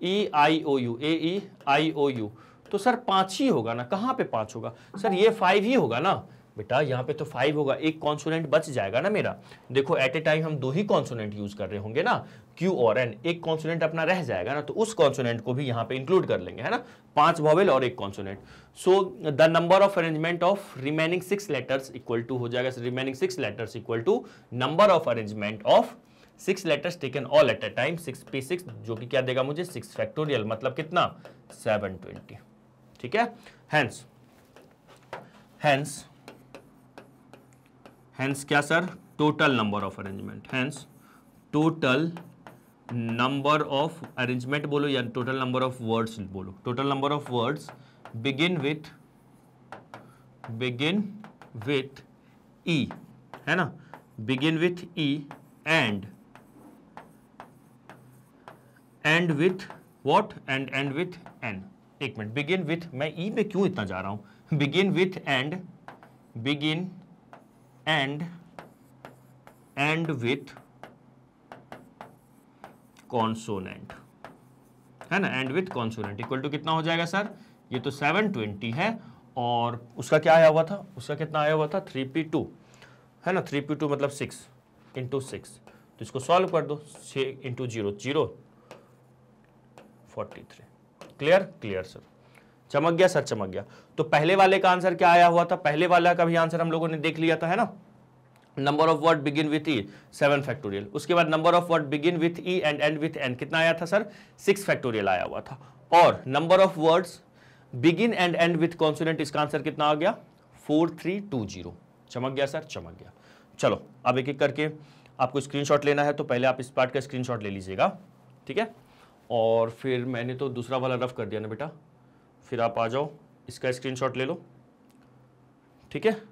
E I O U, A E I O U, तो सर 5 ही होगा ना, कहाँ पे 5 होगा सर, ये 5 ही होगा ना बेटा, यहाँ पे तो 5 होगा, एक कॉन्सोनेंट बच जाएगा ना मेरा। देखो एट ए टाइम हम 2 ही कॉन्सोनेंट यूज कर रहे होंगे ना, Q और N, एक कॉन्सोनेंट अपना रह जाएगा ना, तो उस कॉन्सोनेंट को भी यहाँ पे इंक्लूड कर लेंगे, है ना, 5 वॉवेल और एक consonant. So the number of arrangement of remaining 6 letters equal to हो जाएगा, remaining 6 letters equal to number of arrangement of 6 letters taken all at a time, 6p6, जो कि क्या देगा मुझे 6 फैक्टोरियल, मतलब कितना 720, ठीक है। हेंस क्या sir, total number of arrangement, hence total number of arrangement बोलो या टोटल नंबर ऑफ वर्ड्स बोलो, total number of words begin with E, है ना, begin with E end with what, end with N. एक मिनट, begin with, मैं E पे क्यों इतना जा रहा हूं, begin with end with consonant, है ना, end with consonant equal to कितना हो जाएगा सर, ये तो 720 है, और उसका क्या आया हुआ था, उसका कितना आया हुआ था 3p2, है ना, 3p2 मतलब 6 इंटू 6, तो इसको सॉल्व कर दो, 6 इंटू 0 0 43। क्लियर सर, चमक गया सर, चमक गया। तो पहले वाले का आंसर क्या आया हुआ था, पहले वाला का भी आंसर हम लोगों ने देख लिया था, है ना, number of word begin with E 7 factorial, उसके बाद number of word begin with E and end with N कितना आया था सर, 6 फैक्टोरियल आया हुआ था, और number of words begin and end with consonant, इसका आंसर कितना आ गया 4320। चमक गया सर, चमक गया। चलो अब एक एक करके आपको स्क्रीनशॉट लेना है, तो पहले आप इस पार्ट का स्क्रीनशॉट ले लीजिएगा, ठीक है, और फिर मैंने तो दूसरा वाला रफ कर दिया ना बेटा, फिर आप आ जाओ, इसका स्क्रीनशॉट ले लो, ठीक है,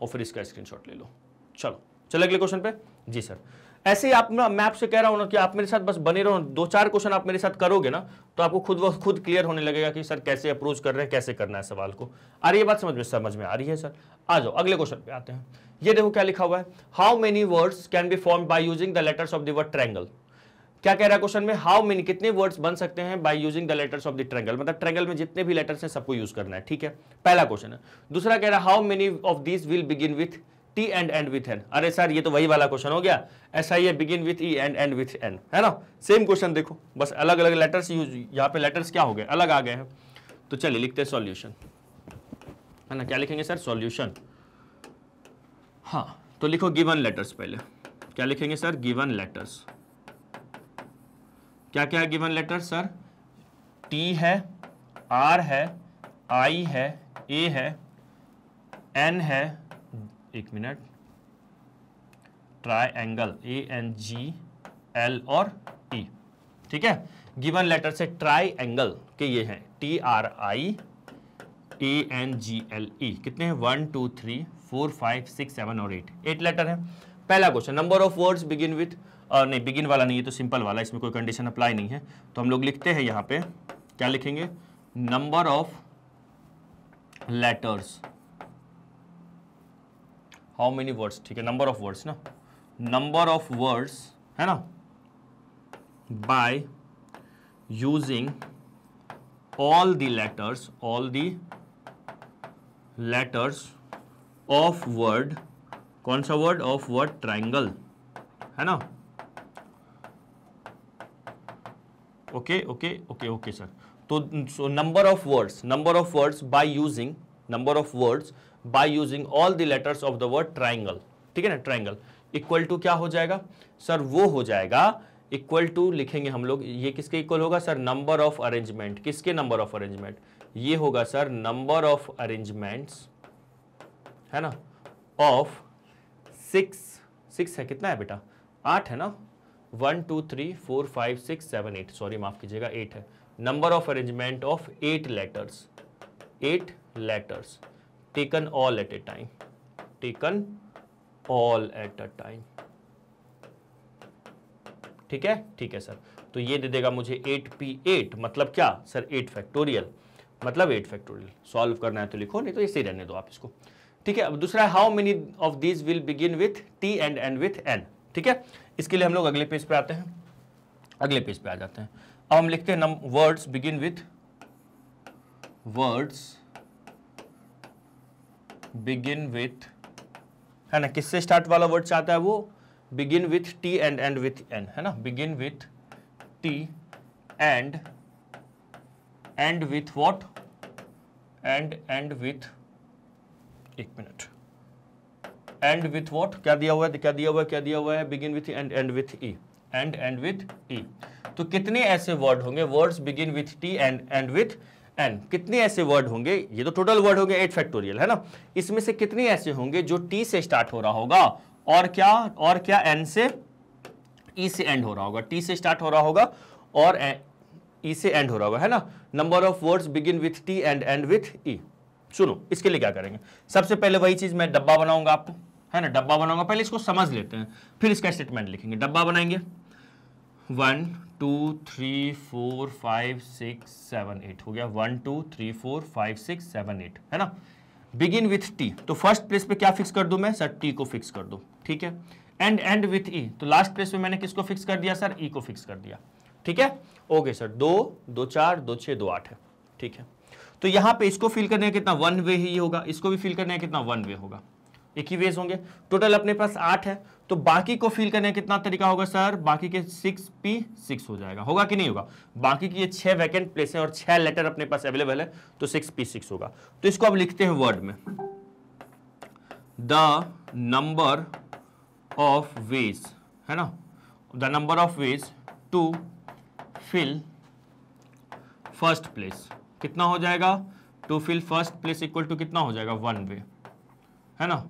और फिर इसका स्क्रीनशॉट ले लो। चलो अगले क्वेश्चन पे। जी सर, ऐसे ही आप, मैं आपसे कह रहा हूं ना कि आप मेरे साथ बस बने रहो, 2-4 क्वेश्चन आप मेरे साथ करोगे ना, तो आपको खुद क्लियर होने लगेगा कि सर कैसे अप्रोच कर रहे हैं, कैसे करना है सवाल को। आ रही है बात समझ में आ रही है सर। आ जाओ अगले क्वेश्चन पे आते हैं। ये देखो क्या लिखा हुआ है, how many words can be formed by using the letters of the word triangle. क्या कह रहा है क्वेश्चन में, हाउ मेनी, कितने वर्ड्स बन सकते हैं bye using the letters of the triangle, मतलब ट्रायंगल में जितने भी लेटर्स हैं सबको यूज करना है, ठीक है, पहला क्वेश्चन है। दूसरा कह रहा है how many of these will begin with T and end with N. अरे सर ये तो वही वाला क्वेश्चन हो गया, ऐसा ही है, begin with E and end with N, है ना, सेम क्वेश्चन देखो, बस अलग अलग लेटर्स यूज, यहाँ पे लेटर्स क्या हो गए, अलग आ गए हैं। तो चलिए लिखते हैं सॉल्यूशन, है ना, क्या लिखेंगे सर, सॉल्यूशन। हाँ तो लिखो गिवन लेटर्स, पहले क्या लिखेंगे सर, गिवन लेटर्स। क्या क्या है गिवन लेटर्स सर, टी है, आर है, आई है, ए है, एन है, एक मिनट, ट्रायंगल, ANGL और E, ठीक है, गिवन लेटर से ट्रायंगल के ये हैं TRIANGLE, कितने हैं 1 2 3 4 5 6 7 और 8 लेटर हैं। पहला question, number of words begin with, नहीं बिगिन वाला नहीं है, तो सिंपल वाला, इसमें कोई कंडीशन अप्लाई नहीं है, तो हम लोग लिखते हैं यहाँ पे, क्या लिखेंगे, number of letters, how many words, ठीक है, नंबर ऑफ वर्ड्स ना, नंबर ऑफ वर्ड्स, है ना, bye using all the letters of word, कौन सा वर्ड, ऑफ वर्ड ट्रायंगल, है ना, ओके सर। तो number of words by using all the letters of the word triangle, ठीक है ना, ट्रायंगल इक्वल टू क्या हो जाएगा सर, वो हो जाएगा इक्वल टू, लिखेंगे हम लोग, ये किसके इक्वल होगा सर, नंबर ऑफ अरेंजमेंट, किसके नंबर ऑफ अरेंजमेंट, ये होगा सर नंबर ऑफ अरेंजमेंट्स, है ना, ऑफ 6 है, कितना है बेटा, 8 है ना, 1 2 3 4 5 6 7 8, सॉरी माफ कीजिएगा 8 है। Number of arrangement of 8 letters taken all at a time, ठीक है सर। तो ये दे देगा मुझे 8p8, मतलब क्या सर 8 फैक्टोरियल, मतलब 8 फैक्टोरियल। सॉल्व करना है तो लिखो, नहीं तो ऐसे ही रहने दो आप इसको, ठीक है। अब दूसरा है how many of these will begin with T and end with N, ठीक है। इसके लिए हम लोग अगले पेज पे आते हैं, अगले पेज पे आ जाते हैं। अब हम लिखते हैं वर्ड्स बिगिन विथ, है ना, किससे स्टार्ट वाला वर्ड चाहता है वो, begin with T and end with N, है ना, begin with T end with what, end with, एक मिनट, एंड विथ व्हाट, क्या दिया हुआ है, begin with end with E, end with E. तो कितने ऐसे वर्ड होंगे, words begin with T end with N, कितने ऐसे वर्ड होंगे, ये तो टोटल वर्ड हो गए 8 फैक्टोरियल, है ना, इसमें से कितने ऐसे होंगे जो टी से स्टार्ट हो रहा होगा और क्या एन से, ई से एंड हो रहा होगा, टी से स्टार्ट हो रहा होगा और ई से एंड हो रहा होगा, है ना। Number of words begin with T end with E. सुनो, इसके लिए क्या करेंगे, सबसे पहले वही चीज मैं डब्बा बनाऊंगा आपको, है ना, डब्बा बनाऊंगा, पहले इसको समझ लेते हैं, फिर इसका स्टेटमेंट लिखेंगे। डब्बा बनाएंगे 1 2 3 4 5 6 7 8 हो गया, 1 2 3 4 5 6 7 8, है ना। बिगिन विथ टी, तो फर्स्ट प्लेस पे क्या फिक्स कर दूं मैं सर, टी को फिक्स कर दूं, ठीक है। एंड विथ ई, तो लास्ट प्लेस पे मैंने किसको फिक्स कर दिया सर, ई को फिक्स कर दिया, ठीक है। ओके सर, 2 2 4 2 6 2 8 है, ठीक है। तो यहां पे इसको फिल करने का कितना 1 वे ही होगा, इसको भी फिल करने का कितना 1 वे होगा, एक ही वेज होंगे। टोटल अपने पास 8 है, तो बाकी को फिल करने का कितना तरीका होगा सर, बाकी के 6p6 हो जाएगा, होगा कि नहीं होगा। बाकी की ये 6 वैकेंट प्लेस है और 6 लेटर अपने पास अवेलेबल है, तो 6p6 होगा। तो इसको अब लिखते हैं वर्ड में, द नंबर ऑफ वेज, है ना, the number of ways to fill first place, कितना हो जाएगा, to fill first place equal to कितना हो जाएगा 1 वे, है ना,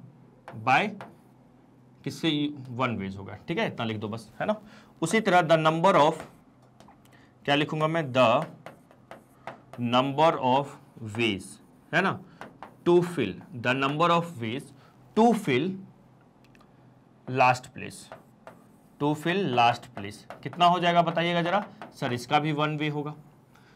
बाय किससे 1 वेज होगा, ठीक है, इतना लिख दो बस, है ना। उसी तरह द नंबर ऑफ, क्या लिखूंगा मैं, द नंबर ऑफ वेज, है ना, to fill, the number of ways to fill last place, to fill last place कितना हो जाएगा बताइएगा जरा सर, इसका भी 1 वे होगा।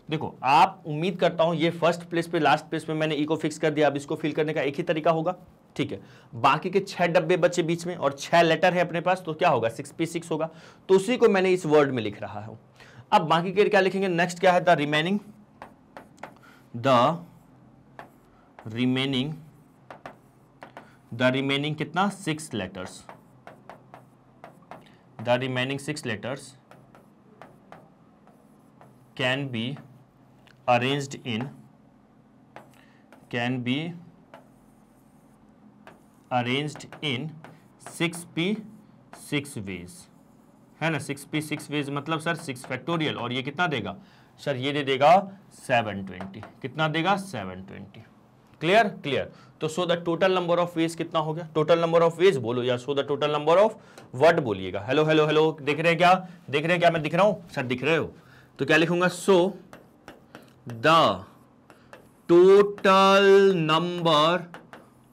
देखो, आप उम्मीद करता हूं ये फर्स्ट प्लेस पे लास्ट प्लेस पे मैंने ई को फिक्स कर दिया, अब इसको फिल करने का एक ही तरीका होगा, ठीक है। बाकी के 6 डब्बे बचे बीच में और 6 लेटर है अपने पास, तो क्या होगा 6p6 होगा, तो उसी को मैंने इस वर्ड में लिख रहा हूं। अब बाकी के क्या लिखेंगे, नेक्स्ट क्या है, द रिमेनिंग कितना 6 letters, the remaining 6 letters can be arranged in 6p6 ways, है ना, 6p6 ways मतलब सर 6 फैक्टोरियल, और ये कितना देगा सर, ये दे देगा 720, कितना देगा 720, क्लियर। तो so the total number of veg कितना हो गया, टोटल नंबर ऑफ वेज बोलो या सो the total number of word बोलिएगा। हेलो हेलो हेलो, देख रहे हैं क्या मैं दिख रहा हूं सर, दिख रहे हो, तो क्या लिखूंगा, so the total number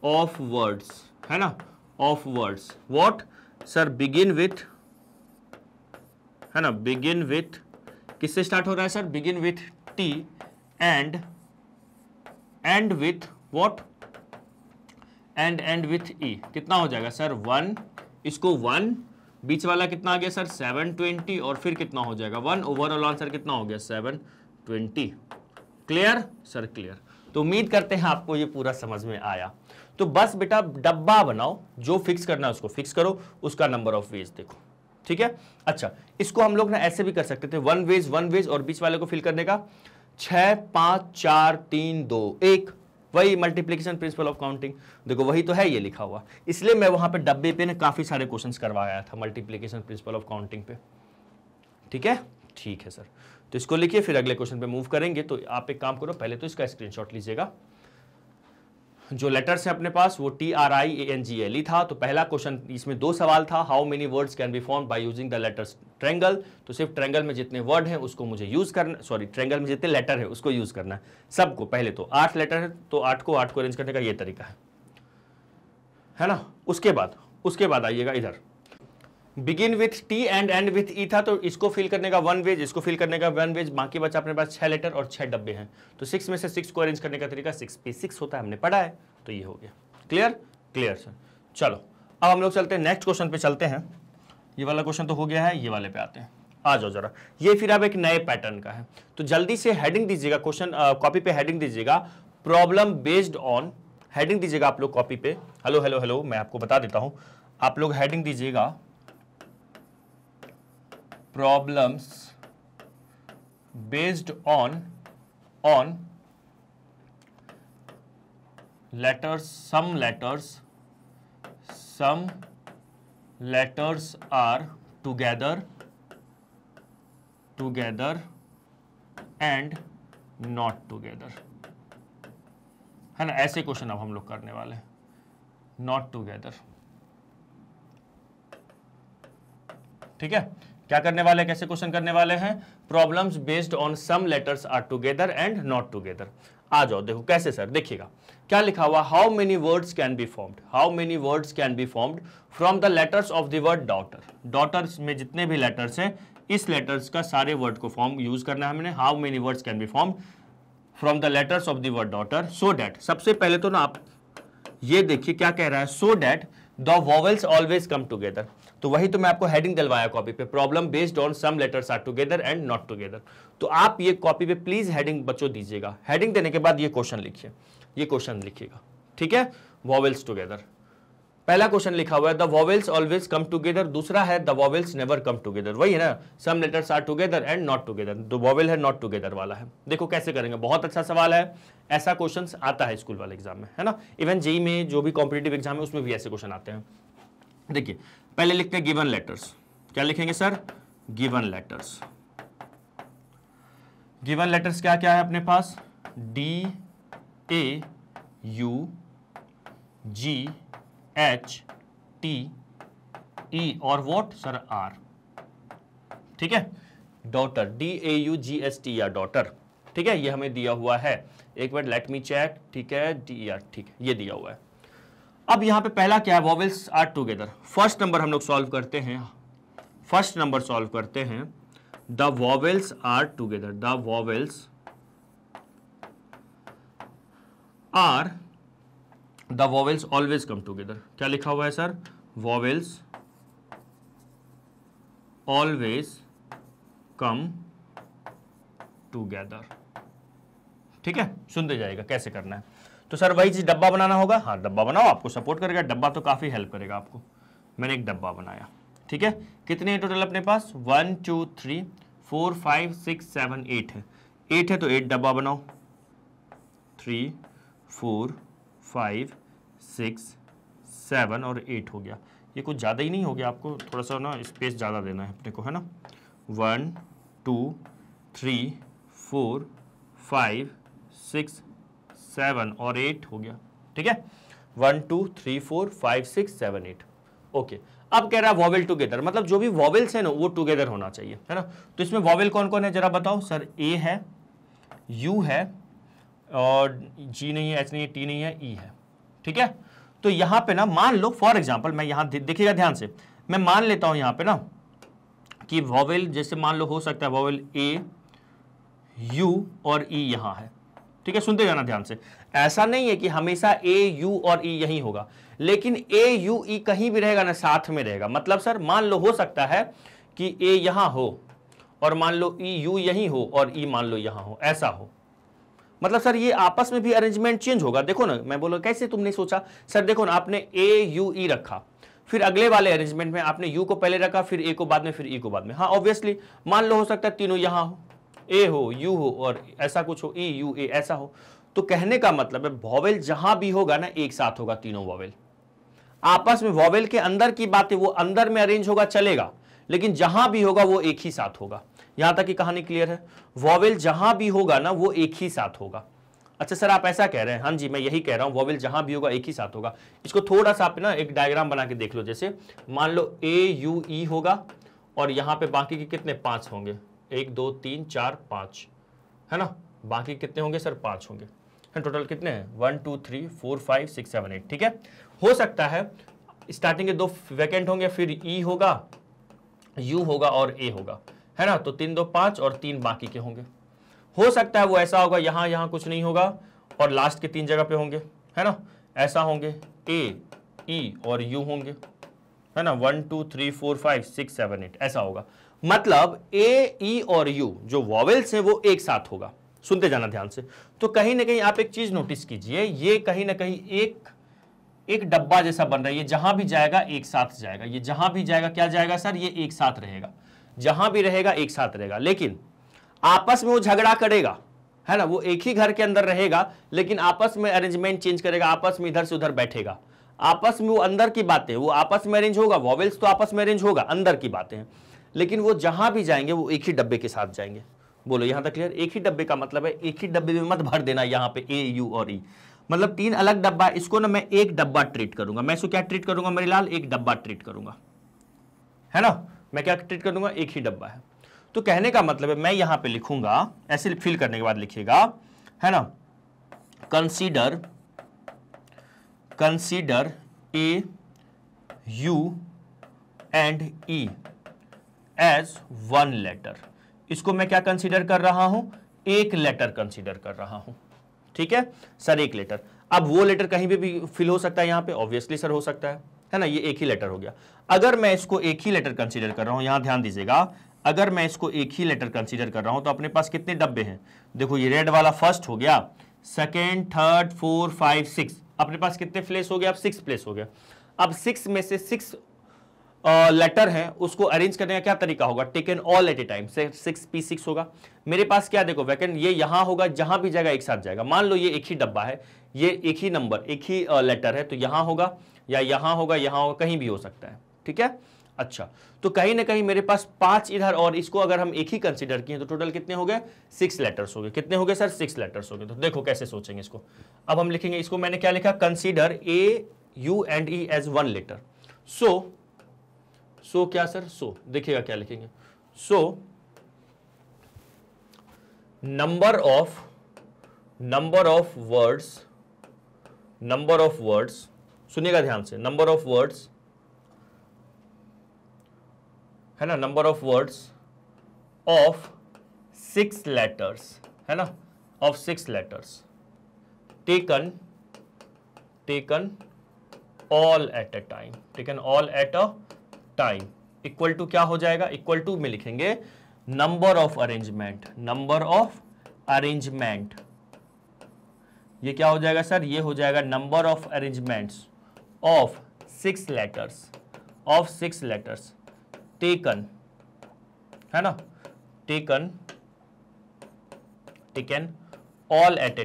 of words, है ना, of words what sir, begin with, है ना, बिगिन विथ किससे स्टार्ट हो रहा है sir, begin with T end with what, end with E, कितना हो जाएगा सर 1, इसको 1, बीच वाला कितना आ गया सर 720, और फिर कितना हो जाएगा 1, ओवरऑल आंसर कितना हो गया 720, क्लियर सर, क्लियर। तो उम्मीद करते हैं आपको ये पूरा समझ में आया। तो बस बेटा डब्बा बनाओ, जो फिक्स करना है उसको फिक्स करो, उसका नंबर ऑफ वेज देखो, ठीक है। अच्छा, इसको हम लोग ना ऐसे भी कर सकते थे, 1 वेज और बीच वाले को फिल करने का 6 5 4 3 2 1, वही मल्टीप्लिकेशन प्रिंसिपल ऑफ काउंटिंग, देखो वही तो है ये लिखा हुआ, इसलिए मैं वहां पे डब्बे पे ना काफी सारे क्वेश्चंस करवाया था मल्टीप्लिकेशन प्रिंसिपल ऑफ काउंटिंग पे, ठीक है सर। तो इसको लिखिए, फिर अगले क्वेश्चन पे मूव करेंगे। तो आप एक काम करो, पहले तो इसका स्क्रीनशॉट लीजिएगा। जो लेटर्स है अपने पास वो TRIANGLE था। तो पहला क्वेश्चन, इसमें 2 सवाल था, how many words can be formed by using the letters triangle. तो सिर्फ ट्रायंगल में जितने वर्ड हैं उसको मुझे यूज करना, सॉरी ट्रायंगल में जितने लेटर है उसको यूज करना है सबको। पहले तो 8 लेटर है, तो 8 को अरेंज करने का ये तरीका है ना। उसके बाद आइएगा इधर, begin with T and end with E था, तो इसको फिल करने का 1 वेज, इसको फिल करने का 1 वेज, बाकी बचा अपने पास 6 लेटर और 6 डब्बे हैं। तो 6 में से 6 को अरेंज करने का तरीका 6p6 होता है, हमने पढ़ा है। तो ये हो गया क्लियर सर। चलो अब हम लोग चलते हैं नेक्स्ट क्वेश्चन पे चलते हैं। ये वाला क्वेश्चन तो हो गया है, ये वाले पे आते हैं। आ जाओ जरा, ये फिर अब एक नए पैटर्न का है। तो जल्दी से हेडिंग दीजिएगा, क्वेश्चन कॉपी पे हेडिंग दीजिएगा, प्रॉब्लम बेस्ड ऑन, हेडिंग दीजिएगा आप लोग कॉपी पे। हेलो, मैं आपको बता देता हूं, आप लोग हेडिंग दीजिएगा problems based on letters, some letters are together and not together, है ना। ऐसे क्वेश्चन अब हम लोग करने वाले हैं, not together, ठीक है। क्या करने वाले, कैसे क्वेश्चन करने वाले हैं, problems based on some letters are together and not together. आ जाओ, देखो कैसे सर, देखिएगा क्या लिखा हुआ, how many words can be formed from the letters of the word daughter. Daughters में जितने भी लेटर्स हैं, इस लेटर्स का सारे वर्ड को फॉर्म यूज करना है हमने। How many words can be formed from the letters of the word daughter, so that, सबसे पहले तो ना आप ये देखिए क्या कह रहा है, so that the vowels always come together. तो वही तो मैं आपको हेडिंग दिलवाया कॉपी पे, problem based on some letters are together and not together. तो आप ये कॉपी पे प्लीज हेडिंग बच्चों दीजिएगा। हेडिंग देने के बाद ये क्वेश्चन लिखिए, ये क्वेश्चन लिखिएगा, ठीक है। वॉवेल्स टुगेदर, पहला क्वेश्चन लिखा हुआ है the vowels always come together, दूसरा है the vowels never come together, वही है ना, some letters are together and not together. तो वॉवेल है, नॉट टुगेदर वाला है। देखो कैसे करेंगे, बहुत अच्छा सवाल है, ऐसा क्वेश्चन आता है स्कूल वाले एग्जाम में, है ना। इवन जेईई में जो भी कॉम्पिटिटिव एग्जाम है उसमें भी ऐसे क्वेश्चन आते हैं। देखिए पहले लिखते हैं गिवन लेटर्स, क्या लिखेंगे sir, given letters. Given letters क्या क्या है अपने पास, DAUGHTE और व्हाट सर, R, ठीक है। डॉटर, DAUGST डॉटर, ठीक है, ये हमें दिया हुआ है। एक मिनट, लेट मी चेक, ठीक है, DR, ठीक है, ये दिया हुआ है। अब यहां पे पहला क्या है, vowels are together. First number हम लोग सॉल्व करते हैं, the vowels are together, the vowels always come together. क्या लिखा हुआ है sir, vowels always come together, ठीक है। सुनते जाएगा कैसे करना है। तो सर वही चीज डब्बा बनाना होगा, हाँ डब्बा बनाओ, आपको सपोर्ट करेगा डब्बा, तो काफी हेल्प करेगा आपको। मैंने एक डब्बा बनाया, ठीक है। कितने हैं टोटल अपने पास, 1 2 3 4 5 6 7 8 है। 8 है तो 8 डब्बा बनाओ, 3 4 5 6 7 और 8 हो गया। ये कुछ ज़्यादा ही नहीं हो गया, आपको थोड़ा सा ना स्पेस ज़्यादा देना है अपने को, है ना। 1 2 3 4 5 6 7 और 8 हो गया, ठीक है। 1 2 3 4 5 6 7 8, ओके। अब कह रहा है वॉवेल टुगेदर, मतलब जो भी वॉवेल्स है ना वो टुगेदर होना चाहिए, है ना। तो इसमें वॉवेल कौन कौन है जरा बताओ सर, ए है, यू है, और जी नहीं है, एच नहीं है, टी नहीं है, ई है, ठीक है। तो यहां पे ना मान लो फॉर एग्जांपल, मैं यहां देखिएगा ध्यान से, मैं मान लेता हूं यहां पे ना कि वॉवेल जैसे मान लो हो सकता है वॉवेल ए, यू और ई यहां है, ठीक है। सुनते जाना ध्यान से, ऐसा नहीं है कि हमेशा ए यू और ई यही होगा, लेकिन ए यू ई कहीं भी रहेगा ना, साथ में रहेगा। मतलब सर मान लो हो सकता है कि ए यहां हो और मान लो ई यू यहीं हो और ई मान लो यहां हो, ऐसा हो। मतलब सर ये आपस में भी अरेंजमेंट चेंज होगा। देखो ना, मैं बोला कैसे तुमने सोचा, सर देखो ना, आपने ए यू ई रखा, फिर अगले वाले अरेंजमेंट में आपने यू को पहले रखा, फिर ए को बाद में, फिर ई को बाद में। हाँ ऑब्वियसली मान लो हो सकता है तीनों यहां हो, ए हो, यू हो और ऐसा कुछ हो, ई यू ए ऐसा हो। तो कहने का मतलब है वॉवेल जहां भी होगा ना एक साथ होगा, तीनों वॉवेल आपस में। वॉवेल के अंदर की बात है, वो अंदर में अरेंज होगा चलेगा, लेकिन जहां भी होगा वो एक ही साथ होगा। यहां तक की कहानी क्लियर है। वॉवेल जहां भी होगा ना वो एक ही साथ होगा। अच्छा सर आप ऐसा कह रहे हैं, हाँ जी मैं यही कह रहा हूं, वॉवेल जहां भी होगा एक ही साथ होगा। इसको थोड़ा सा आप ना एक डायग्राम बना के देख लो। जैसे मान लो AUE होगा और यहां पे बाकी के कितने 5 होंगे, 1 2 3 4 5, है ना। बाकी कितने होंगे सर 5 होंगे, टोटल कितने हैं 1 2 3 4 5 6 7 8। ठीक है, हो सकता है स्टार्टिंग के 2 वैकेंट होंगे, फिर E होगा, U होगा और A होगा, है ना। तो 3 2 5 और 3 बाकी के होंगे। हो सकता है वो ऐसा होगा यहां कुछ नहीं होगा और लास्ट के 3 जगह पे होंगे, है ना। ऐसा होंगे A E और U होंगे, है ना। 1 2 3 4 5 6 7 8 ऐसा होगा। मतलब A E और U जो वॉवेल्स हैं वो एक साथ होगा। सुनते जाना ध्यान से। तो कहीं ना कहीं आप एक चीज नोटिस कीजिए, ये कहीं ना कहीं एक डब्बा जैसा बन रहा है। ये जहां भी जाएगा एक साथ जाएगा, ये जहां भी जाएगा क्या जाएगा सर, ये एक साथ रहेगा। जहां भी रहेगा एक साथ रहेगा, लेकिन आपस में वो झगड़ा करेगा, है ना। वो एक ही घर के अंदर रहेगा लेकिन आपस में अरेंजमेंट चेंज करेगा, आपस में इधर से उधर बैठेगा, आपस में वो अंदर की बातें वो आपस में अरेंज होगा। वॉवेल्स तो आपस में अरेंज होगा, अंदर की बातें हैं, लेकिन वो जहां भी जाएंगे वो एक ही डब्बे के साथ जाएंगे। बोलो यहां तक क्लियर। एक ही डब्बे का मतलब है एक ही डब्बे में मत भर देना यहां पे A U और E, मतलब 3 अलग डब्बा। इसको ना मैं एक डब्बा ट्रीट करूंगा। मैं इसको क्या ट्रीट करूंगा मेरे लाल, एक डब्बा ट्रीट करूंगा, है ना। मैं क्या ट्रीट करूंगा, एक ही डब्बा है। तो कहने का मतलब है मैं यहां पे लिखूंगा, ऐसे फिल करने के बाद लिखिएगा, है ना। Consider A U and E as 1 letter. इसको मैं क्या कंसीडर कर रहा हूं, एक लेटर कंसीडर कर रहा हूं। ठीक है सर, एक लेटर। अब वो लेटर कहीं भी फिल हो सकता है यहां पे, ऑब्वियसली सर हो सकता है ना। ये एक ही लेटर हो गया। अगर मैं इसको एक ही लेटर कंसीडर कर रहा हूं, यहां ध्यान दीजिएगा, अगर मैं इसको एक ही लेटर कंसीडर कर रहा हूं तो अपने पास कितने डब्बे हैं, देखो ये रेड वाला फर्स्ट हो गया, सेकेंड थर्ड 4 5 6, अपने पास कितने प्लेस हो गया, अब 6 प्लेस हो गया। अब 6 में से 6 लेटर है, उसको अरेंज करने का क्या तरीका होगा, taken all at a time से 6P6 होगा। मेरे पास क्या देखो वैकेंट, ये यहां होगा, जहां भी जाएगा एक साथ जाएगा। मान लो ये एक ही डब्बा है, ये एक ही नंबर एक ही लेटर है, तो यहां होगा या यहां होगा, यहां होगा, कहीं भी हो सकता है। ठीक है, अच्छा तो कहीं ना कहीं मेरे पास 5 इधर, और इसको अगर हम एक ही कंसीडर किए तो टोटल कितने हो गए 6 लेटर्स हो गए। कितने हो गए सर 6 लेटर्स हो गए। तो देखो कैसे सोचेंगे इसको। अब हम लिखेंगे इसको, मैंने क्या लिखा, consider A U and E as 1 letter. So क्या सर, सो देखिएगा क्या लिखेंगे, सो नंबर ऑफ वर्ड्स, सुनिएगा ध्यान से, नंबर ऑफ वर्ड्स, है ना, number of words of 6 letters, है ना, of 6 letters taken all at a time, taken all at a time, equal to क्या हो जाएगा, इक्वल टू में लिखेंगे नंबर ऑफ अरेंजमेंट, ये क्या हो जाएगा सर, ये हो जाएगा number of arrangements of 6 letters taken, है ना, taken all at a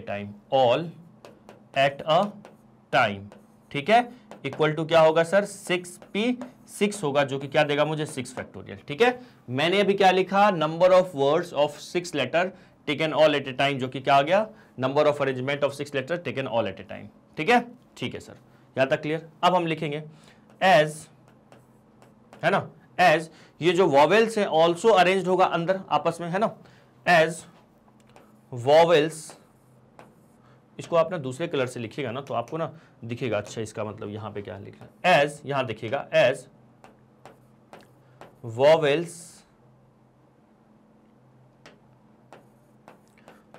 time, ठीक है, इक्वल टू क्या होगा सर 6P6 होगा, जो कि क्या देगा मुझे 6 फैक्टोरियल। ठीक है, मैंने अभी क्या लिखा, number of words of 6 letter taken all at a time, जो कि क्या आ गया, number of arrangement of 6 letter taken all at a time. ठीक है, ठीक है सर, यहां तक क्लियर। अब हम लिखेंगे एज, है ना, एज ये जो वॉवेल्स हैं ऑल्सो अरेंज्ड होगा अंदर आपस में, है ना, एज वॉवेल्स, इसको आप ना दूसरे कलर से लिखिएगा ना तो आपको ना दिखेगा अच्छा, इसका मतलब यहां पे क्या लिखना है, एज, यहां देखिएगा, as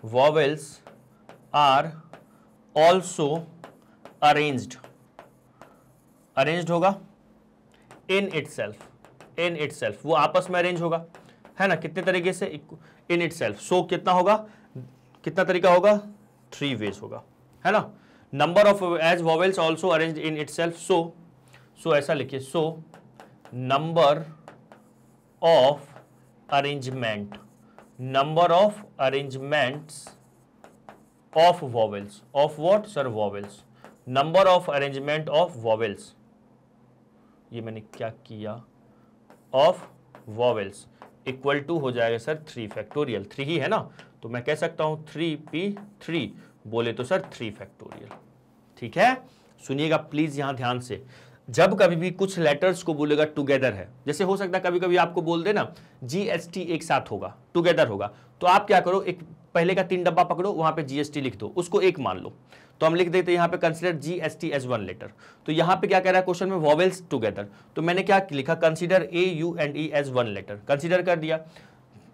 vowels are also arranged होगा इन इटसेल्फ, वो आपस में अरेंज होगा, है ना, कितने तरीके से, इन इटसेल्फ। सो कितना होगा, कितना तरीका होगा, 3 वेज होगा, है ना। Number of as vowels also arranged in itself, so ऐसा लिखिए, so number of arrangements of vowels, of what sir, vowels, number of arrangement of vowels, ये मैंने क्या किया, ऑफ वॉवेल्स इक्वल टू हो जाएगा सर 3 फैक्टोरियल, 3 ही है ना, तो मैं कह सकता हूं 3p3 बोले तो सर 3 फैक्टोरियल। ठीक है, सुनिएगा प्लीज यहां ध्यान से, जब कभी भी कुछ लेटर्स को बोलेगा टुगेदर है, जैसे हो सकता है कभी कभी आपको बोल दे ना GST एक साथ होगा, टुगेदर होगा, तो आप क्या करो, एक पहले का 3 डब्बा पकड़ो, वहां पे GST लिख दो, उसको एक मान लो, तो हम लिख देते हैं यहां पे कंसीडर GST एज 1 लेटर। तो यहां पे क्या कह रहा है क्वेश्चन में, वॉवेल्स टुगेदर, तो मैंने क्या लिखा, consider A U and E as 1 letter, consider कर दिया।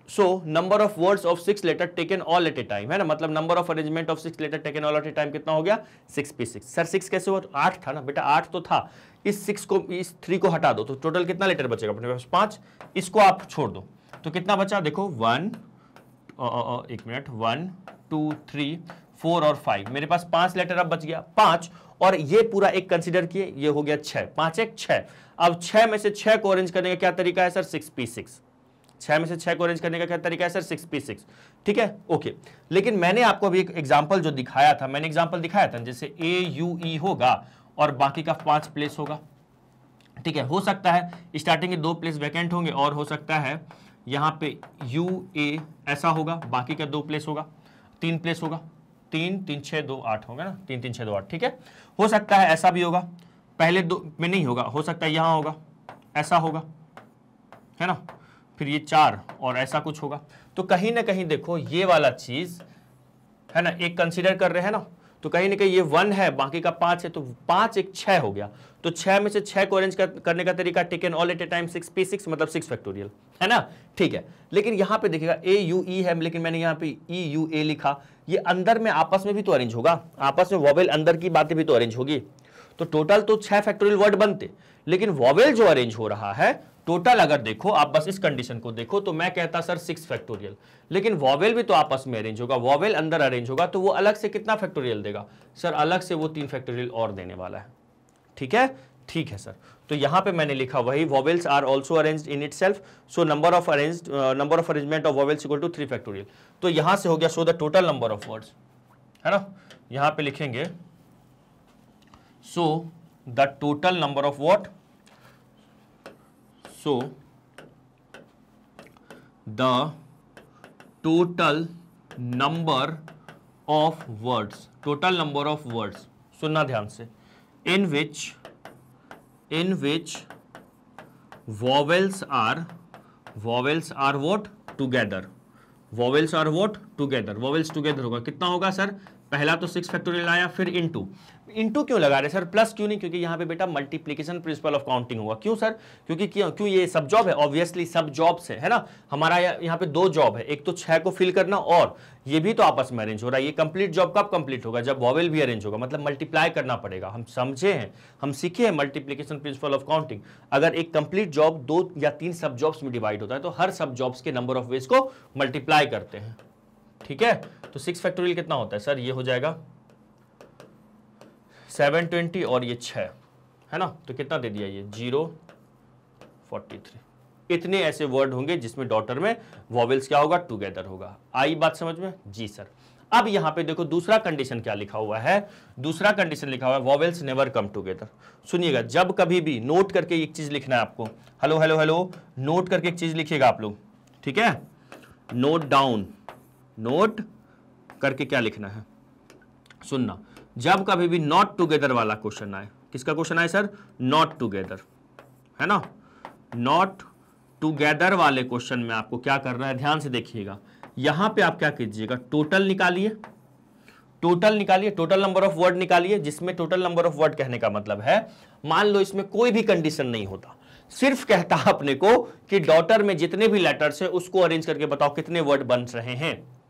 So number of words of 6 letter taken all at a time, है ना, मतलब number of arrangement of 6 letter taken all at a time कितना हो गया, 6p6। सर 6 कैसे हुआ, तो 8 था ना बेटा, 8 तो था, इस 6 को, इस 3 को हटा दो, तो टोटल कितना लेटर बचेगा अपने पास, 5, इसको आप छोड़ दो, तो कितना बचा, देखो 1 1 2 3 4 और 5, मेरे पास 5 लेटर अब बच गया, 5, और ये पूरा एक कंसीडर किए, ये हो गया 6, 5 1 6। अब 6 में से 6 को अरेंज करने का क्या तरीका है सर, 6p6, 6 में से 6 को अरेंज करने का क्या तरीका है सर, 6p6। ठीक है, ओके। लेकिन मैंने आपको अभी एक एग्जांपल जो दिखाया था, मैंने एग्जांपल दिखाया था, जैसे AUE होगा और बाकी का 5 प्लेस होगा। ठीक है, हो सकता है स्टार्टिंग के 2 प्लेस वैकेंट होंगे, और हो सकता है यहां पे UA ऐसा होगा, बाकी का 2 प्लेस होगा, 3 प्लेस होगा, 3 3 6 2 8 होगा ना, 3 3 6 2 8। ठीक है, हो सकता है ऐसा भी होगा, पहले 2 में नहीं होगा, हो सकता है यहां होगा, ऐसा होगा, है ना, फिर ये 4 और ऐसा कुछ होगा। तो कहीं ना कहीं देखो ये वाला चीज है ना, एक कंसीडर कर रहे हैं ना, तो कहीं ना कहीं ये 1 है, बाकी का 5 है, तो 5 1 6 हो गया, तो 6 में से 6 को अरेंज करने का तरीका taken all at a time 6p6, मतलब 6 फैक्टोरियल, है ना। ठीक है, लेकिन यहां पे देखिएगा AUE है, लेकिन मैंने यहां पे EUA लिखा, ये अंदर में आपस में भी तो अरेंज होगा, आपस में वॉवेल अंदर की बातें भी तो अरेंज होगी, तो टोटल तो 6 फैक्टोरियल वर्ड बनते, लेकिन वॉवेल जो अरेंज हो रहा है टोटल अगर देखो आप बस इस कंडीशन को देखो, तो मैं कहता सर 6 फैक्टोरियल, लेकिन वॉवेल भी तो आपस में अरेंज होगा, वॉवेल अंदर अरेंज होगा, तो वो अलग से कितना फैक्टोरियल देगा सर, अलग से वो 3 फैक्टोरियल और देने वाला है। ठीक है, ठीक है सर, तो यहां पे मैंने लिखा वही, vowels are also arranged in itself, so number of arrangement of vowels equal to 3 factorial. तो यहां से हो गया so the total number of words, है ना, यहां पे लिखेंगे so the total number of what, so the total number of words, total number of words, सुनना ध्यान से, in which vowels are what together, vowels are what together, vowels together होगा, कितना होगा सर, पहला तो 6 फैक्टोरियल आया, फिर इनटू क्यों लगा रहे सर, प्लस क्यों नहीं, क्योंकि यहां पे बेटा मल्टीप्लिकेशन प्रिंसिपल ऑफ काउंटिंग होगा। क्यों सर, क्यों ये सब जॉब है, ऑब्वियसली सब जॉब से है ना, हमारा यहाँ पे 2 जॉब है, एक तो 6 को फिल करना, और ये भी तो आपस में अरेंज हो रहा है। ये कंप्लीट जॉब कब कंप्लीट होगा, जब वॉवेल भी अरेंज होगा, मतलब मल्टीप्लाई करना पड़ेगा। हम समझे हैं, हम सीखे हैं मल्टीप्लिकेशन प्रिंसिपल ऑफ काउंटिंग। अगर एक कंप्लीट जॉब 2 या 3 सब जॉब्स में डिवाइड होता है, तो हर सब जॉब्स के नंबर ऑफ वेज को मल्टीप्लाई करते हैं। ठीक है, तो 6 फैक्टोरियल कितना होता है सर, ये हो जाएगा 720 और ये 6 है ना, तो कितना दे दिया ये 043। इतने ऐसे वर्ड होंगे जिसमें डॉटर में वॉवेल्स क्या होगा, टुगेदर होगा। आई बात समझ में, जी सर। अब यहां पे देखो दूसरा कंडीशन क्या लिखा हुआ है, दूसरा कंडीशन लिखा हुआ है वॉवेल्स नेवर कम टुगेदर। सुनिएगा, जब कभी भी नोट करके एक चीज लिखना है आपको, हेलो हेलो हेलो, नोट करके एक चीज लिखिएगा आप लोग, ठीक है, नोट डाउन, नोट करके क्या लिखना है, सुनना, जब कभी भी नॉट टुगेदर वाला क्वेश्चन आए, किसका क्वेश्चन आए सर, नॉट टुगेदर, है ना, नॉट टुगेदर वाले क्वेश्चन में आपको क्या करना है, ध्यान से देखिएगा, यहां पे आप क्या कीजिएगा, टोटल निकालिए, टोटल नंबर ऑफ वर्ड निकालिए, जिसमें टोटल नंबर ऑफ वर्ड कहने का मतलब है, मान लो इसमें कोई भी कंडीशन नहीं होता, सिर्फ कहता अपने को कि डॉटर में जितने भी लेटर्स है उसको अरेंज करके बताओ कितने वर्ड बन रहे हैं।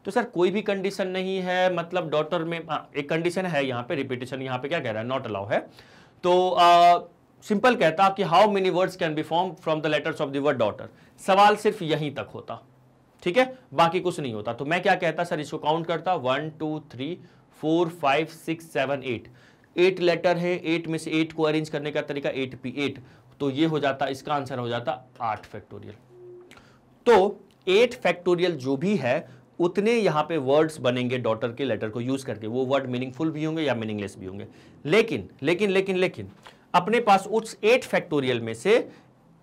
तो सर कोई भी कंडीशन नहीं है, मतलब डॉटर में एक कंडीशन है, यहां पे रिपीटेशन, यहां पे क्या कह रहा है, नॉट अलाउ है, तो सिंपल कहता कि how many words can be form from the letters of the word daughter, सवाल सिर्फ यहीं तक होता, ठीक है, बाकी कुछ नहीं होता। तो मैं क्या कहता सर, इसको काउंट करता, 1 2 3 4 5 6 7 8 लेटर है, 8 में से 8 को अरेंज करने का तरीका 8p8, तो ये हो जाता, इसका आंसर हो जाता 8 फैक्टोरियल। तो 8 फैक्टोरियल जो भी है उतने यहां पे वर्ड्स बनेंगे डॉटर के लेटर को यूज करके, वो वर्ड मीनिंगफुल भी होंगे या मीनिंगलेस भी होंगे। लेकिन अपने पास उस 8 फैक्टोरियल में से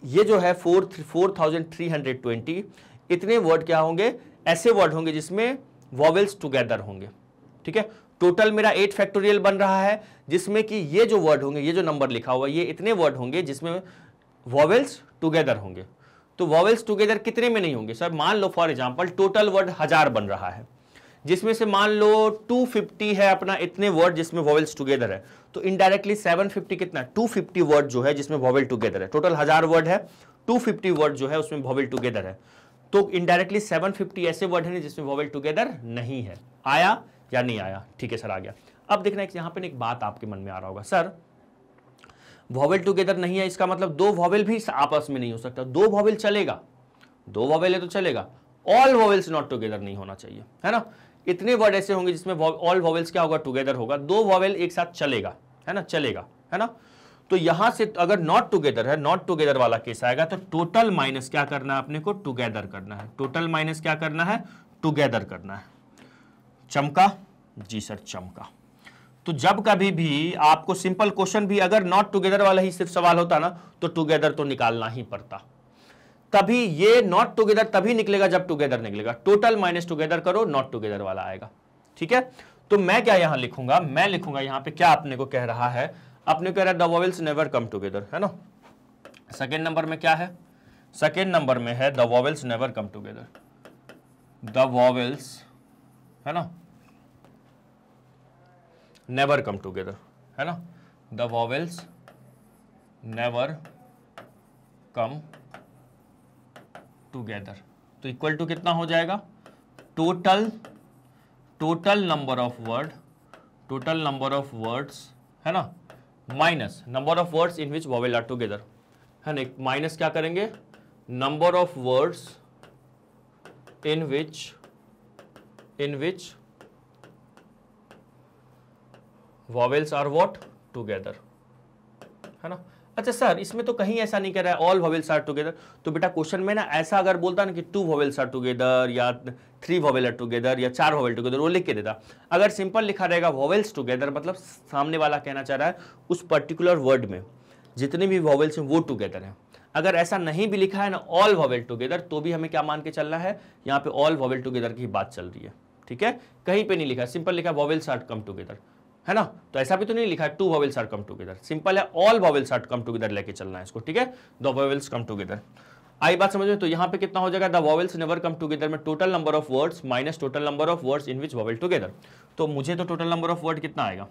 ये जो है 4320 इतने वर्ड क्या होंगे, ऐसे वर्ड होंगे जिसमें वॉवेल्स टुगेदर होंगे। ठीक है, टोटल मेरा 8 फैक्टोरियल बन रहा है, जिसमें कि ये जो वर्ड होंगे, ये जो नंबर लिखा हुआ है, ये इतने वर्ड होंगे जिसमें वॉवेल्स टुगेदर होंगे। तो वॉवेल्स टुगेदर कितने में नहीं होंगे सर? मान लो फॉर एग्जांपल टोटल वर्ड 1000 बन रहा है, जिसमें से मान लो 250 है अपना इतने वर्ड जिसमें वॉवेल्स टुगेदर है, तो इनडायरेक्टली 750 कितना, 250 वर्ड जो है जिसमें वॉवेल टुगेदर है। टोटल 1000 वर्ड है, 250 वर्ड जो है उसमें वॉवेल टुगेदर है, तो इनडायरेक्टली 750 ऐसे वर्ड है जिसमें वॉवेल टुगेदर नहीं है। आया या नहीं आया? ठीक है सर, आ गया। अब देखना यहां पे एक बात आपके मन में आ रहा होगा, सर वॉवेल टुगेदर नहीं है, इसका मतलब दो वॉवेल भी आपस में नहीं हो सकता। दो वॉवेल चलेगा, दो वॉवेल है तो चलेगा, ऑल वॉवेल्स नॉट टुगेदर नहीं होना चाहिए, है ना। इतने वर्ड ऐसे होंगे जिसमें ऑल वॉवेल्स क्या होगा, टुगेदर होगा, दो वॉवेल एक साथ चलेगा, है ना, चलेगा, है ना। तो यहां से अगर नॉट टुगेदर है, नॉट टुगेदर वाला केस आएगा तो टोटल माइनस क्या करना है अपने को, टुगेदर करना है। टोटल माइनस क्या करना है, टुगेदर करना है। चमका जी सर, चमका। तो जब कभी भी आपको सिंपल क्वेश्चन भी अगर नॉट टुगेदर वाला ही सिर्फ सवाल होता ना, तो टुगेदर तो निकालना ही पड़ता। तभी ये नॉट टुगेदर तभी निकलेगा जब टुगेदर निकलेगा। टोटल माइनस टुगेदर करो, नॉट टुगेदर वाला आएगा। ठीक है, तो मैं क्या यहां लिखूंगा, मैं लिखूंगा यहां पे क्या अपने को कह रहा है, अपने को कह रहा है the vowels never come together, है ना। सेकेंड नंबर में क्या है, सेकेंड नंबर में है the vowels never come together. The vowels, है ना, नेवर कम टुगेदर, है ना, the vowels never come together. तो इक्वल टू कितना हो जाएगा, total number of word, total number of words, है ना, minus number of words in which vowel are together, है ना। माइनस क्या करेंगे, number of words in which vowels are what, together, है ना। अच्छा सर, इसमें तो कहीं ऐसा नहीं कह रहा है ऑल वॉवेल्स आर टुगेदर। तो बेटा क्वेश्चन में ना ऐसा अगर बोलता ना कि 2 वॉवेल्स आर टुगेदर या 3 वॉवेल आर टुगेदर या 4 वॉवेल टुगेदर, वो लिख के देता। अगर सिंपल लिखा रहेगा वॉवेल्स टुगेदर, मतलब सामने वाला कहना चाह रहा है उस पर्टिकुलर वर्ड में जितने भी वॉवेल्स हैं वो टुगेदर हैं। अगर ऐसा नहीं भी लिखा है ना ऑल वॉवेल टुगेदर, तो भी हमें क्या मान के चलना है, यहाँ पे ऑल वॉवेल टुगेदर की बात चल रही है। ठीक है, कहीं पे नहीं लिखा, सिंपल लिखा वॉवेल्स आर कम टुगेदर, है ना। तो ऐसा भी तो नहीं लिखा है 2 vowels are come together, simple है all vowels are come together लेके चलना है इसको। ठीक है, द वॉवेल्स कम टुगेदर। आई बात समझ में? तो यहां पे कितना हो जाएगा, the vowels never come together में total number of words minus total number of words in which vowel together. तो मुझे तो टोटल नंबर ऑफ वर्ड कितना आएगा,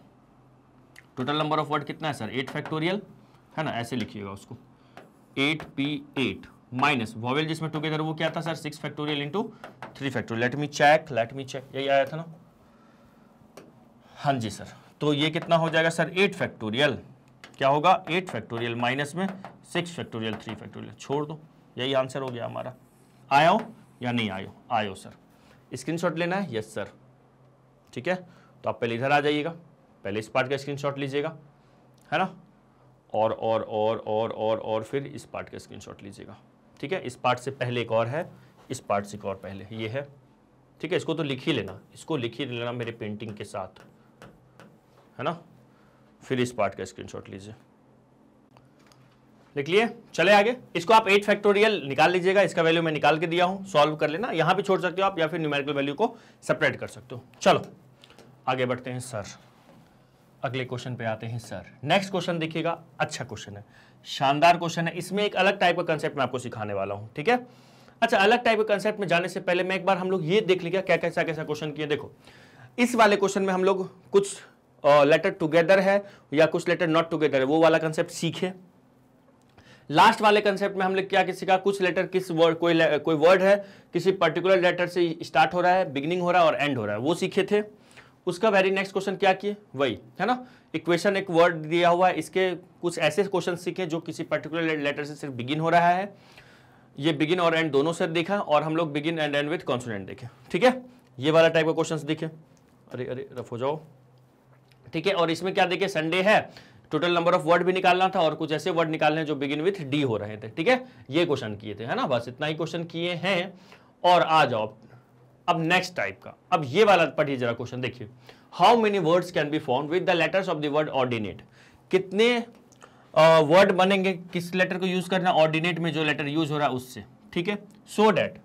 टोटल नंबर ऑफ वर्ड कितना है सर, 8 फैक्टोरियल, है ना, ऐसे लिखिएगा उसको 8p8 माइनस वॉवेल जिसमें टुगेदर वो क्या था sir, 6 factorial into 3 factorial. Let me check, यही आया था ना, हाँ जी सर। तो ये कितना हो जाएगा सर, 8 फैक्टोरियल, क्या होगा 8 फैक्टोरियल माइनस में 6 फैक्टोरियल 3 फैक्टोरियल, छोड़ दो, यही आंसर हो गया हमारा। आयो या नहीं आयो, आयो सर। स्क्रीनशॉट लेना है, यस सर। ठीक है, तो आप पहले इधर आ जाइएगा, पहले इस पार्ट का स्क्रीनशॉट लीजिएगा, है ना, और फिर इस पार्ट का स्क्रीनशॉट लीजिएगा। ठीक है, इस पार्ट से पहले एक और है, इस पार्ट से एक और पहले ये है। ठीक है, इसको तो लिख ही लेना, इसको लिख ही लेना मेरे पेंटिंग के साथ, है ना। फिर इस पार्ट का स्क्रीनशॉट लीजिए, लिख लिए, चले आगे। इसको आप 8 फैक्टोरियल निकाल लीजिएगा, इसका वैल्यू मैं निकाल के दिया हूं, सॉल्व कर लेना, यहां पे छोड़ सकते हो आप या फिर न्यूमेरिकल वैल्यू को सेपरेट कर सकते हो। चलो आगे बढ़ते हैं सर, अगले क्वेश्चन पे आते हैं सर। नेक्स्ट क्वेश्चन देखिएगा, अच्छा क्वेश्चन है, शानदार क्वेश्चन है। इसमें एक अलग टाइप का कंसेप्ट मैं आपको सिखाने वाला हूं। ठीक है, अच्छा अलग टाइप का कंसेप्ट में जाने से पहले मैं एक बार हम लोग ये देख लीजिए क्या कैसा कैसा क्वेश्चन किए। देखो इस वाले क्वेश्चन में हम लोग कुछ लेटर टुगेदर है या कुछ लेटर नॉट टुगेदर है, वो वाला कंसेप्ट सीखे। लास्ट वाले कंसेप्ट में हम लोग क्या सीखा, कुछ लेटर किस वर्ड, कोई वर्ड है किसी पर्टिकुलर लेटर से स्टार्ट हो रहा है, बिगिनिंग हो रहा है और एंड हो रहा है, वो सीखे थे। उसका वेरी नेक्स्ट क्वेश्चन क्या किए, वही है ना, इक्वेशन एक वर्ड दिया हुआ है, इसके कुछ ऐसे क्वेश्चन सीखे जो किसी पर्टिकुलर लेटर से सिर्फ बिगिन हो रहा है, ये बिगिन और एंड दोनों से देखा, और हम लोग begin and and with consonant देखे। ठीक है, ये वाला टाइप का क्वेश्चन देखे, अरे रफ हो जाओ। ठीक है, और इसमें क्या देखे, संडे है, टोटल नंबर ऑफ वर्ड भी निकालना था और कुछ ऐसे वर्ड निकालने हैं जो बिगिन विथ डी हो रहे थे। ठीक है, ये क्वेश्चन किए थे, है ना, बस इतना ही क्वेश्चन किए हैं। और आ जाओ अब नेक्स्ट टाइप का, अब ये वाला पढ़िए जरा क्वेश्चन देखिए। How many words can be found with the letters of the word ordinate, कितने वर्ड बनेंगे, किस लेटर को यूज करना, ऑर्डिनेट में जो लेटर यूज हो रहा है उससे, ठीक है। सो दैट,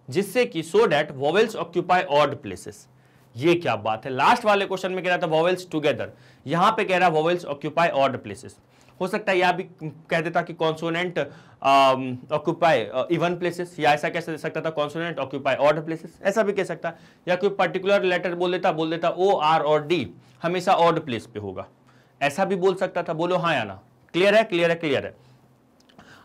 जिससे कि so that vowels occupy odd places. ये क्या बात है, लास्ट वाले क्वेश्चन में कह रहा था वोवेल्स टुगेदर, यहां पे कह रहा है वोवेल्स ऑक्यूपाई ऑड प्लेसेस। हो सकता है यह भी कह देता कि कॉन्सोनेंट ऑक्यूपाई इवन प्लेसेस, या ऐसा कह सकता था कॉन्सोनेंट ऑक्यूपाई ऑड प्लेसेस, ऐसा भी कह सकता। या कोई पर्टिकुलर लेटर बोल देता ओ आर और डी हमेशा ऑड प्लेस पे होगा, ऐसा भी बोल सकता था। बोलो हाँ या ना, क्लियर है, क्लियर है, क्लियर है।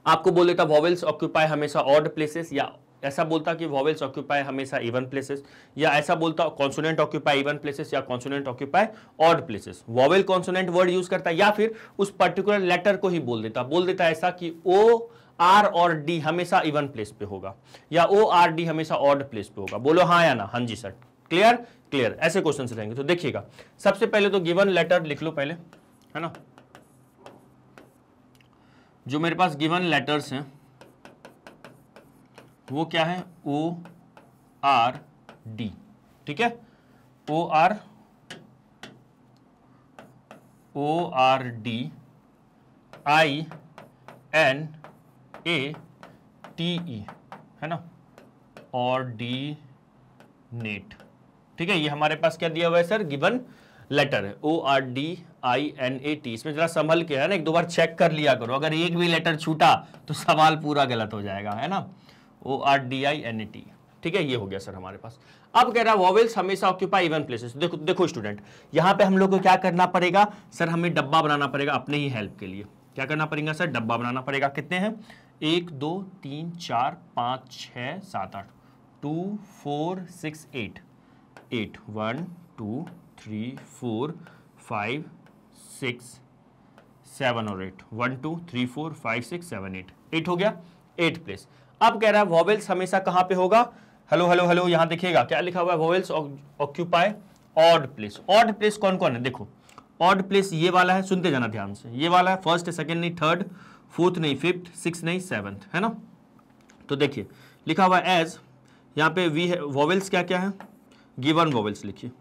आपको बोल देता वोवेल्स ऑक्यूपाई हमेशा ऑड प्लेसेस, या ऐसा बोलता कि वोवेल्स ऑक्यूपाई हमेशा इवन प्लेसेस, या ऐसा बोलता कॉन्सोनेंट ऑक्यूपाई इवन प्लेसेस या consonant occupy odd places. Vowel consonant word use करता, या फिर उस पर्टिकुलर लेटर को ही बोल देता ऐसा कि ओ आर और डी हमेशा इवन प्लेस पे होगा, या ओ आर डी हमेशा ऑड प्लेस पे होगा। बोलो हाँ या ना, हाँ जी सर, क्लियर, क्लियर। ऐसे क्वेश्चन रहेंगे। तो देखिएगा, सबसे पहले तो गिवन लेटर लिख लो पहले, है ना। जो मेरे पास गिवन लेटर्स हैं वो क्या है, ओ आर डी, ठीक है। O R D I N A T E, है ना, ऑर्डिनेट, ठीक है। ये हमारे पास क्या दिया हुआ है सर, गिवन लेटर है, O R D I N A T. इसमें जरा संभल के है ना, एक दो बार चेक कर लिया करो, अगर एक भी लेटर छूटा तो सवाल पूरा गलत हो जाएगा, है ना। O R D I N A T, ठीक है। ये हो गया सर हमारे पास। अब कह रहा है वोवेल्स हमेशा ऑक्यूपाई इवन प्लेसेस। देखो स्टूडेंट, यहां पे हम लोग को क्या करना पड़ेगा सर, हमें डब्बा बनाना पड़ेगा अपने ही हेल्प के लिए। क्या करना पड़ेगा सर, डब्बा बनाना पड़ेगा। कितने हैं, 1 2 3 4 5 6 7 8, 2 4 6 8, 8 1 2 3 4 5 6 7 और 8, 1 2 3 4 5 6 7 8, 8 हो गया, 8 प्लेस। अब कह रहा है वोवेल्स हमेशा कहां पे होगा, हेलो हेलो हेलो, यहां देखिएगा क्या लिखा हुआ है, vowels occupy odd place. Odd place कौन कौन है, देखो ऑड प्लेस ये वाला है, सुनते जाना ध्यान से, ये वाला है, फर्स्ट सेकंड नहीं, थर्ड, फोर्थ नहीं, फिफ्थ, सिक्स नहीं, सेवंथ, है ना। तो देखिए लिखा हुआ है एज, यहां पे वी है, वोवेल्स क्या क्या है, गिवन वोवेल्स लिखिए।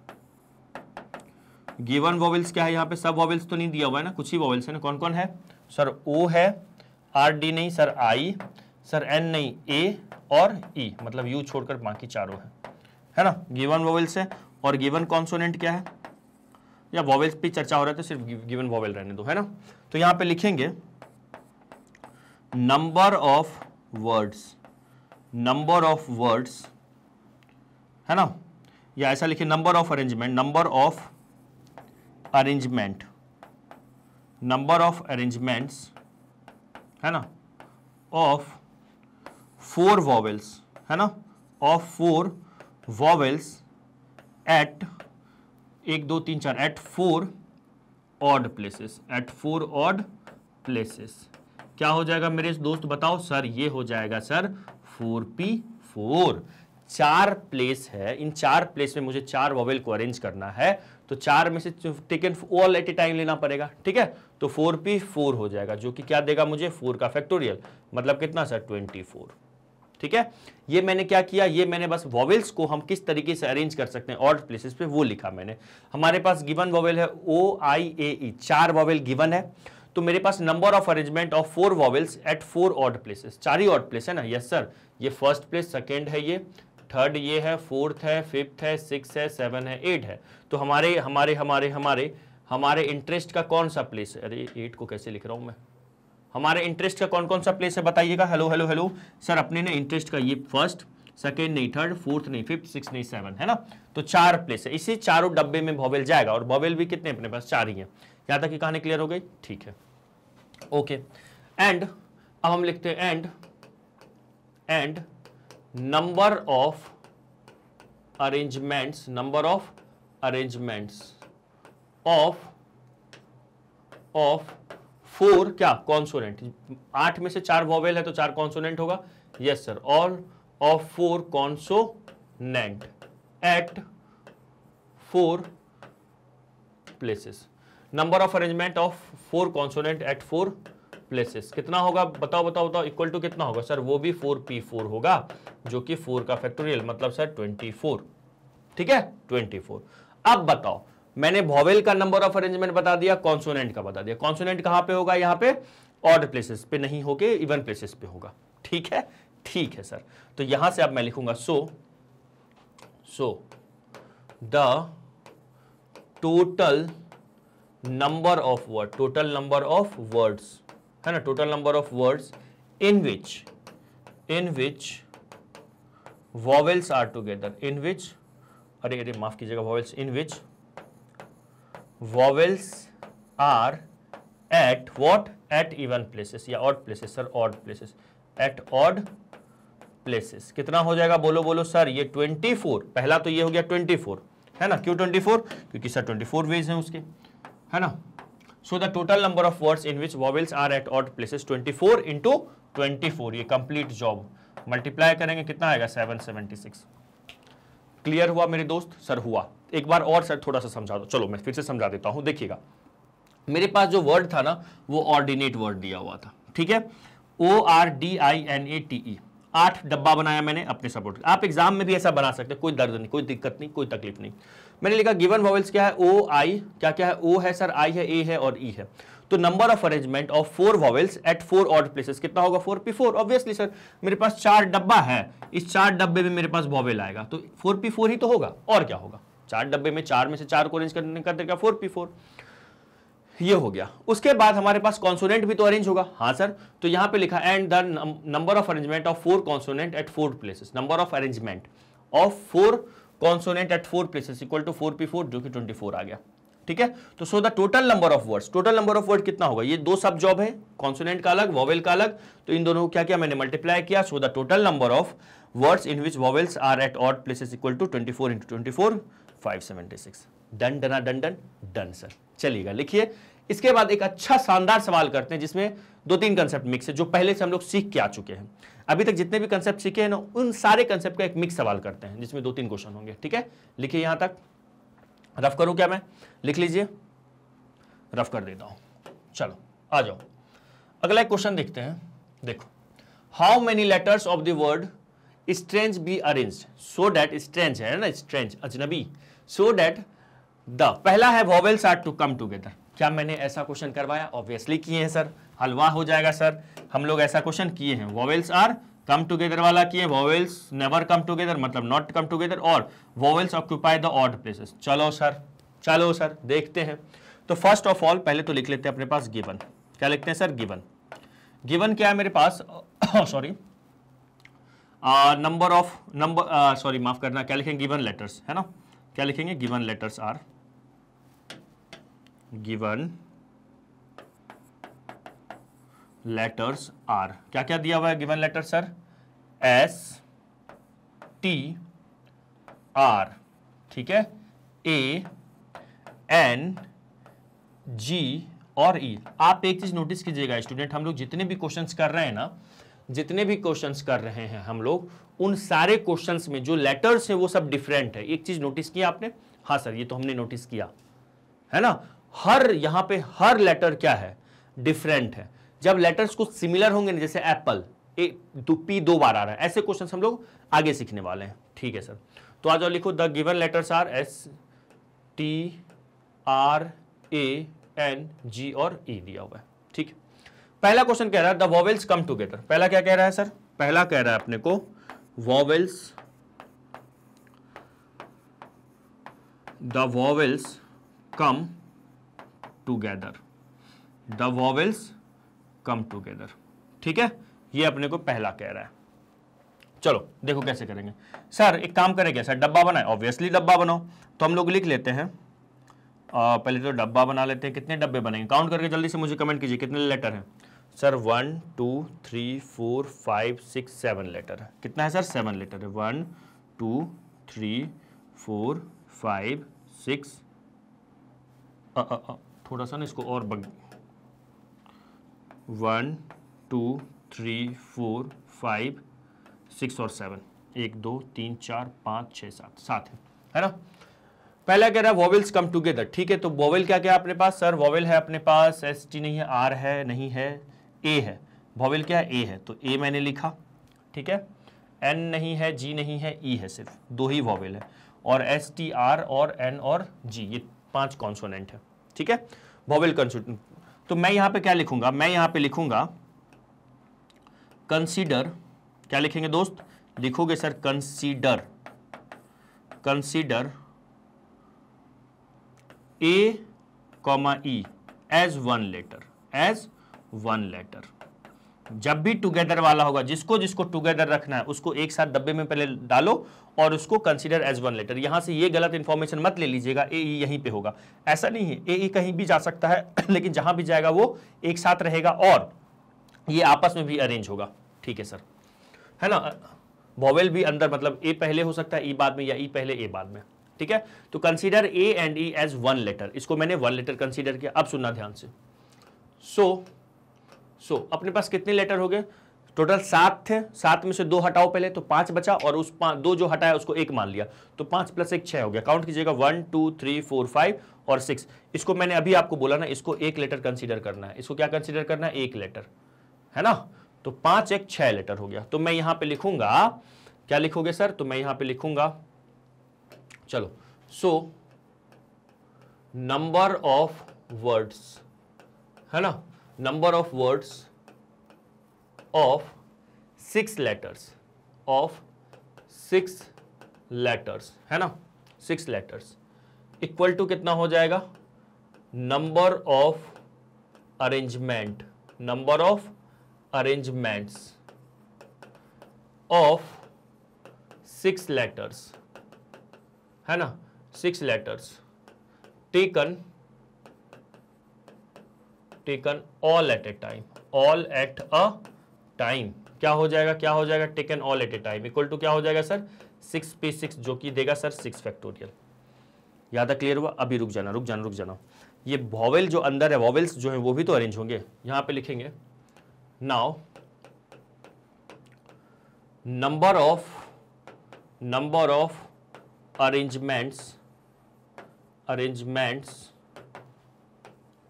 गिवन वोवेल्स क्या है, यहाँ पे सब वोवेल्स तो नहीं दिया हुआ है ना, कुछ ही वोवेल्स है ना। कौन कौन है सर, ओ है, आर डी नहीं सर, आई सर, एन नहीं, ए और ई, मतलब यू छोड़कर बाकी चारों है ना। गिवन वोवेल्स है। और गिवन कॉन्सोनेंट क्या है, या वोवेल्स पे चर्चा हो रहा है तो सिर्फ गिवन वोवेल रहने दो, है ना। तो यहां पे लिखेंगे नंबर ऑफ वर्ड्स, है ना, या ऐसा लिखिए नंबर ऑफ अरेंजमेंट्स, है ना, ऑफ 4 वॉवेल्स, है ना, of 4 vowels at 1 2 3 4 at 4 odd places, क्या हो जाएगा मेरे दोस्त बताओ सर, ये हो जाएगा सर 4p4। 4 प्लेस है, इन 4 प्लेस में मुझे 4 वॉवेल को अरेंज करना है, तो 4 में से taken all at a time लेना पड़ेगा, ठीक है। तो 4p4 हो जाएगा, जो कि क्या देगा मुझे, 4 का फैक्टोरियल, मतलब कितना सर, 24, ठीक है। ये मैंने क्या किया, ये मैंने बस वॉवेल्स को हम किस तरीके से अरेंज कर सकते हैं ऑड प्लेसेस पे वो लिखा मैंने। हमारे पास गिवन वॉवेल है ओ आई ए ई, 4 वॉवेल गिवन है, तो मेरे पास number of arrangement of 4 vowels at 4 odd places, 4 ही ऑड प्लेस है ना, यस सर। ये फर्स्ट प्लेस, सेकेंड है, ये थर्ड ये है, फोर्थ है, फिफ्थ है, 6 है, 7 है, 8 है। तो हमारे हमारे हमारे हमारे हमारे इंटरेस्ट का कौन सा प्लेस है, अरे 8 को कैसे लिख रहा हूं मैं, हमारे इंटरेस्ट का कौन कौन सा प्लेस है बताइएगा, हेलो हेलो हेलो सर। अपने ने इंटरेस्ट का ये फर्स्ट, सेकेंड नहीं, थर्ड, फोर्थ नहीं, फिफ्थ, सिक्स नहीं, 7, है ना। तो 4 प्लेस है, इसी चारों डब्बे में वॉवेल जाएगा, और वॉवेल भी कितने अपने पास, 4 ही है। यहां तक की कहानी क्लियर हो गई, ठीक है, ओके। एंड अब हम लिखते हैं and number of arrangements of 4 क्या कॉन्सोनेंट, 8 में से 4 वॉवेल है तो 4 कॉन्सोनेंट होगा, yes sir. All of 4 consonant at 4 places, number of arrangement of 4 consonant at 4 places कितना होगा, बताओ बताओ बताओ, इक्वल टू कितना होगा सर, वो भी 4p4 होगा, जो कि 4 का फैक्टोरियल, मतलब सर 24, ठीक है, 24। अब बताओ मैंने वॉवेल का नंबर ऑफ अरेंजमेंट बता दिया, कॉन्सोनेंट का बता दिया। कॉन्सोनेंट कहां पे होगा, यहां पे ऑड प्लेसेस पे नहीं होके इवन प्लेसेस पे होगा। ठीक है, ठीक है सर। तो यहां से अब मैं लिखूंगा so the total number of word, total number of words है ना, total number of words in which vowels are together, in which, अरे माफ कीजिएगा, vowels, in which vowels are at what, at even places या odd places sir, odd places, at odd places. कितना हो जाएगा, बोलो बोलो सर, ये 24, पहला तो ये हो गया 24 है ना। क्यों 24, क्योंकि सर 24 वेज हैं उसके, है ना। So the total number of words in which vowels are at odd places 24 into 24, ये कंप्लीट जॉब मल्टीप्लाई करेंगे कितना आएगा, 776। क्लियर हुआ मेरे दोस्त? सर हुआ। एक बार और सर थोड़ा सा समझा दो, चलो मैं फिर से समझा देता हूं। देखिएगा मेरे पास जो वर्ड था ना वो ऑर्डिनेट वर्ड दिया हुआ था, ठीक है, ORDINATE, 8 डब्बा बनाया मैंने अपने सपोर्ट। आप एग्जाम में भी ऐसा बना सकते हैं, कोई दर्द नहीं, कोई दिक्कत नहीं, कोई तकलीफ नहीं। मैंने लिखा गिवन वॉवेल्स क्या है, O I, क्या है, O है सर, I है, A है और E है। तो number of arrangement of 4 vowels at 4 odd places कितना होगा, 4p4। ऑब्वियसली सर मेरे पास 4 डब्बा है, इस 4 डब्बे में मेरे पास वॉवेल आएगा तो 4p4 ही तो होगा, और क्या होगा। 4 डब्बे में 4 में से 4 को अरेंज करने का तरीका 4p4, ये हो गया। उसके बाद हमारे पास कॉन्सोनेंट भी तो अरेंज होगा, हाँ सर। तो यहां पे लिखा and the number of arrangement of 4 consonant at 4 places, number of arrangement of 4 consonant at 4 places equal to 4p4, जो कि 24 आ गया। ठीक है, तो so the total number of words, total number of word कितना होगा, ये दो सब जॉब है, कॉन्सोनेंट का अलग, वॉवेल का अलग, तो इन दोनों को क्या किया मैंने, मल्टीप्लाई किया। So the total number of words in which vowels are at odd places equal to 24 into 24, 576। डन डना डन डन डन सर। चलिएगा लिखिए। इसके बाद एक अच्छा शानदार सवाल करते हैं जिसमें 2-3 कंसेप्ट मिक्स है, जो पहले से हम लोग सीख के आ चुके हैं। अभी तक जितने भी कंसेप्ट सीखे हैं ना, उन सारे कंसेप्ट का एक मिक्स सवाल करते हैं जिसमें 2-3 क्वेश्चन होंगे। ठीक है, लिखिए यहां तक। रफ करूं क्या मैं, लिख लीजिए, रफ कर देता हूं। चलो आ जाओ, अगला एक क्वेश्चन देखते हैं। देखो, how many letters of the word strange be arranged so that, strange है ना, स्ट्रेंज अजनबी, सो दैट द, पहला है vowels are to come together. क्या मैंने ऐसा क्वेश्चन करवाया? ऑब्वियसली किए हैं सर, हलवा हो जाएगा सर, हम लोग ऐसा क्वेश्चन किए हैं। वॉवेल्स आर कम टुगेदर वाला किए, वॉवेल्स नेवर कम टुगेदर मतलब नॉट कम टुगेदर, और vowels occupy the odd places. चलो सर देखते हैं। तो फर्स्ट ऑफ ऑल पहले तो लिख लेते हैं अपने पास गिवन। क्या लिखते हैं सर, गिवन क्या है मेरे पास, सॉरी नंबर ऑफ सॉरी माफ करना, क्या लिखेंगे, गिवन लेटर्स है ना, क्या लिखेंगे, given letters are, given letters are, क्या क्या दिया हुआ है गिवन लेटर सर, STR, ठीक है, ANG और E। आप एक चीज नोटिस कीजिएगा स्टूडेंट, हम लोग जितने भी क्वेश्चंस कर रहे हैं ना, जितने भी क्वेश्चंस कर रहे हैं हम लोग, उन सारे क्वेश्चंस में जो लेटर्स हैं वो सब डिफरेंट है। एक चीज नोटिस किया आपने? हाँ सर, ये तो हमने नोटिस किया है ना, हर यहां पे हर लेटर क्या है, डिफरेंट है। जब लेटर्स कुछ सिमिलर होंगे ना, जैसे एप्पल, P 2 बार आ रहा है, ऐसे क्वेश्चन हम लोग आगे सीखने वाले हैं। ठीक है सर, तो आ जाओ लिखो, the given letters are STRANG और E दिया हुआ है। ठीक है, पहला क्वेश्चन कह रहा है द वॉवेल्स कम टुगेदर। पहला क्या कह रहा है सर, पहला कह रहा है अपने को vowels, the vowels come together, the vowels come together. ठीक है, ये अपने को पहला कह रहा है। चलो देखो कैसे करेंगे सर, एक काम करेंगे सर, डब्बा बनाए, ऑब्वियसली डब्बा बनाओ। तो हम लोग लिख लेते हैं, पहले तो डब्बा बना लेते हैं। कितने डब्बे बनेंगे, काउंट करके जल्दी से मुझे कमेंट कीजिए कितने लेटर हैं सर। 1 2 3 4 5 6 7 लेटर है। कितना है सर, 7 लेटर है। 1 2 3 4 5 6, थोड़ा सा ना इसको और 1 2 3 4 5 6 और 7, 1 2 3 4 5 6 7 है ना। पहला कह रहा है वॉवेल्स कम टुगेदर। ठीक है, तो वॉवेल क्या क्या अपने पास सर, वॉवेल है अपने पास ST नहीं है, R है नहीं है, A है। वॉवेल क्या है, A है, तो A मैंने लिखा। ठीक है, N नहीं है, G नहीं है, E है, सिर्फ 2 ही वॉवेल है। और ST R और N और G, ये 5 कॉन्सोनेंट है, ठीक है, वॉवेल कंसोनेंट। तो मैं यहां पे क्या लिखूंगा, मैं यहां पे लिखूंगा कंसीडर, क्या लिखेंगे दोस्त, लिखोगे sir consider, consider A comma E as one letter, as one letter. जब भी टुगेदर वाला होगा, जिसको जिसको टुगेदर रखना है उसको एक साथ डब्बे में पहले डालो और उसको कंसीडर एज वन लेटर। यहां से ये गलत इंफॉर्मेशन मत ले लीजिएगा, ए ई यहीं पे होगा, ऐसा नहीं है, ए ई कहीं भी जा सकता है लेकिन जहां भी जाएगा वो एक साथ रहेगा और ये आपस में भी अरेंज होगा, ठीक है सर, है ना। वॉवेल भी अंदर, मतलब ए पहले हो सकता है ई बाद में, या ई पहले ए बाद में, ठीक है। तो consider A and E as one letter, इसको मैंने वन लेटर कंसीडर किया। अब सुनना ध्यान से, सो अपने पास कितने लेटर हो गए, टोटल 7 थे, 7 में से 2 हटाओ पहले, तो 5 बचा, और उस 2 जो हटाया उसको 1 मान लिया, तो 5 + 1 6 हो गया। काउंट कीजिएगा 1 2 3 4 5 और 6। इसको मैंने अभी आपको बोला ना, इसको 1 लेटर कंसीडर करना है। इसको क्या कंसीडर करना है, 1 लेटर, है ना। तो 5 1 6 लेटर हो गया। तो मैं यहां पे लिखूंगा, क्या लिखोगे सर, तो मैं यहां पे लिखूंगा, चलो, सो नंबर ऑफ वर्ड्स, है ना, number of words of 6 letters, of 6 letters, है ना, 6 लेटर्स इक्वल टू कितना हो जाएगा, number of arrangement, number of arrangements of 6 letters, है ना, 6 letters taken all at a time, all at a time. क्या हो जाएगा, क्या हो जाएगा, taken all at a time equal to क्या हो जाएगा सर, 6 पे 6, जो कि देगा सर 6 फैक्टोरियल। याद क्लियर हुआ। अभी रुक जाना। ये वॉवेल जो अंदर है, वॉवेल्स जो है वो भी तो अरेंज होंगे। यहां पे लिखेंगे now number of arrangements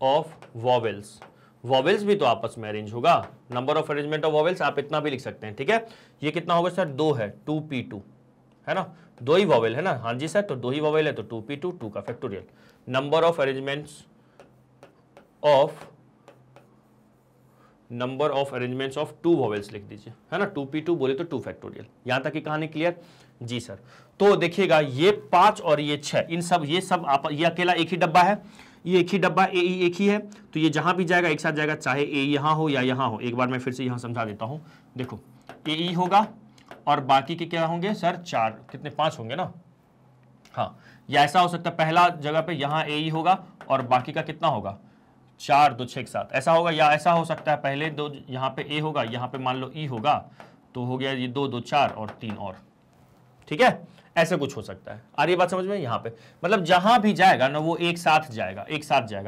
of vowels, vowels भी तो आपस में अरेंज होगा। Number of arrangement of vowels आप इतना भी लिख सकते हैं, ठीक है। ये कितना होगा सर, 2 है, 2p2, है ना, 2 ही वॉवेल है ना, हाँ जी सर, तो 2 ही वॉवेल है, तो 2p2, 2 का factorial. Number of arrangements of 2 vowels लिख दीजिए, है ना, 2p2 बोले तो 2 फैक्टोरियल। यहां तक की कहानी क्लियर जी सर। तो देखिएगा ये 5 और ये 6, इन सब ये सब आप, ये अकेला एक ही डब्बा है, ये एक ही डब्बा, ए ई एक ही है, तो ये जहां भी जाएगा एक साथ जाएगा, चाहे ए यहां हो या यहां हो। एक बार मैं फिर से यहां समझा देता हूं, देखो ए ई होगा और बाकी के क्या होंगे सर, 4, कितने, 5 होंगे ना, हाँ। या ऐसा हो सकता है पहला जगह पे यहां ए ई होगा और बाकी का कितना होगा, 4 2 6 एक साथ, ऐसा होगा। या ऐसा हो सकता है पहले 2 यहां पे ए होगा, यहां पे मान लो ई होगा, तो हो गया ये 2 2 4 और 3 और, ठीक है, ऐसे कुछ हो सकता है। आ रही बात समझ में, यहां पे मतलब जहां भी जाएगा ना वो एक साथ जाएगा,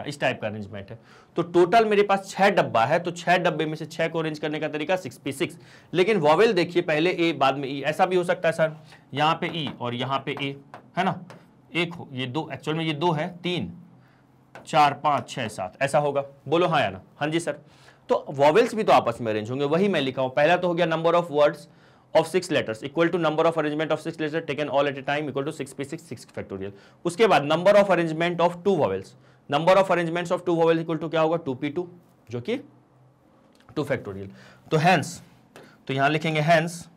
इस टाइप का अरेंजमेंट है। तो टोटल मेरे पास 6 डब्बा है, तो 6 डब्बे में से 6 को अरेंज करने का तरीका 6p6। लेकिन वॉवेल देखिए, पहले ए बाद में ई, ऐसा भी हो सकता है सर, यहां पे ई और यहां पे ए, है ना, एक हो, ये 2, एक्चुअल में ये 2 है, 3 4 5 6 7, ऐसा होगा। बोलो हाँ या ना, हाँ जी सर। तो वॉवेल्स भी तो आपस में अरेंज होंगे, वही मैं लिखा हूं। पहला तो हो गया number of words of 6 letters equal to number of arrangement of 6 letters taken all at a time equal to 6p6, 6 factorial। उसके बाद number of arrangement of 2 vowels, number of arrangements of 2 vowels equal to क्या होगा, 2p2, जो कि 2 factorial। तो hence, तो यहां लिखेंगे hence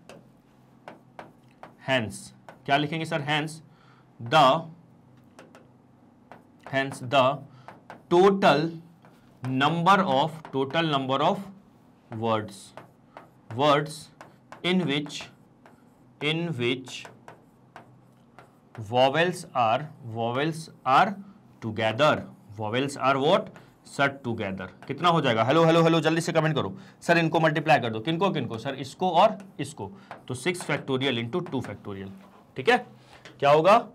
क्या लिखेंगे sir, hence the total number of words in which vowels are together, vowels are what, set together। कितना हो जाएगा, हेलो जल्दी से कमेंट करो सर, इनको मल्टीप्लाई कर दो, किनको सर, इसको और इसको, तो 6 फैक्टोरियल इंटू 2 फैक्टोरियल, ठीक है। क्या होगा,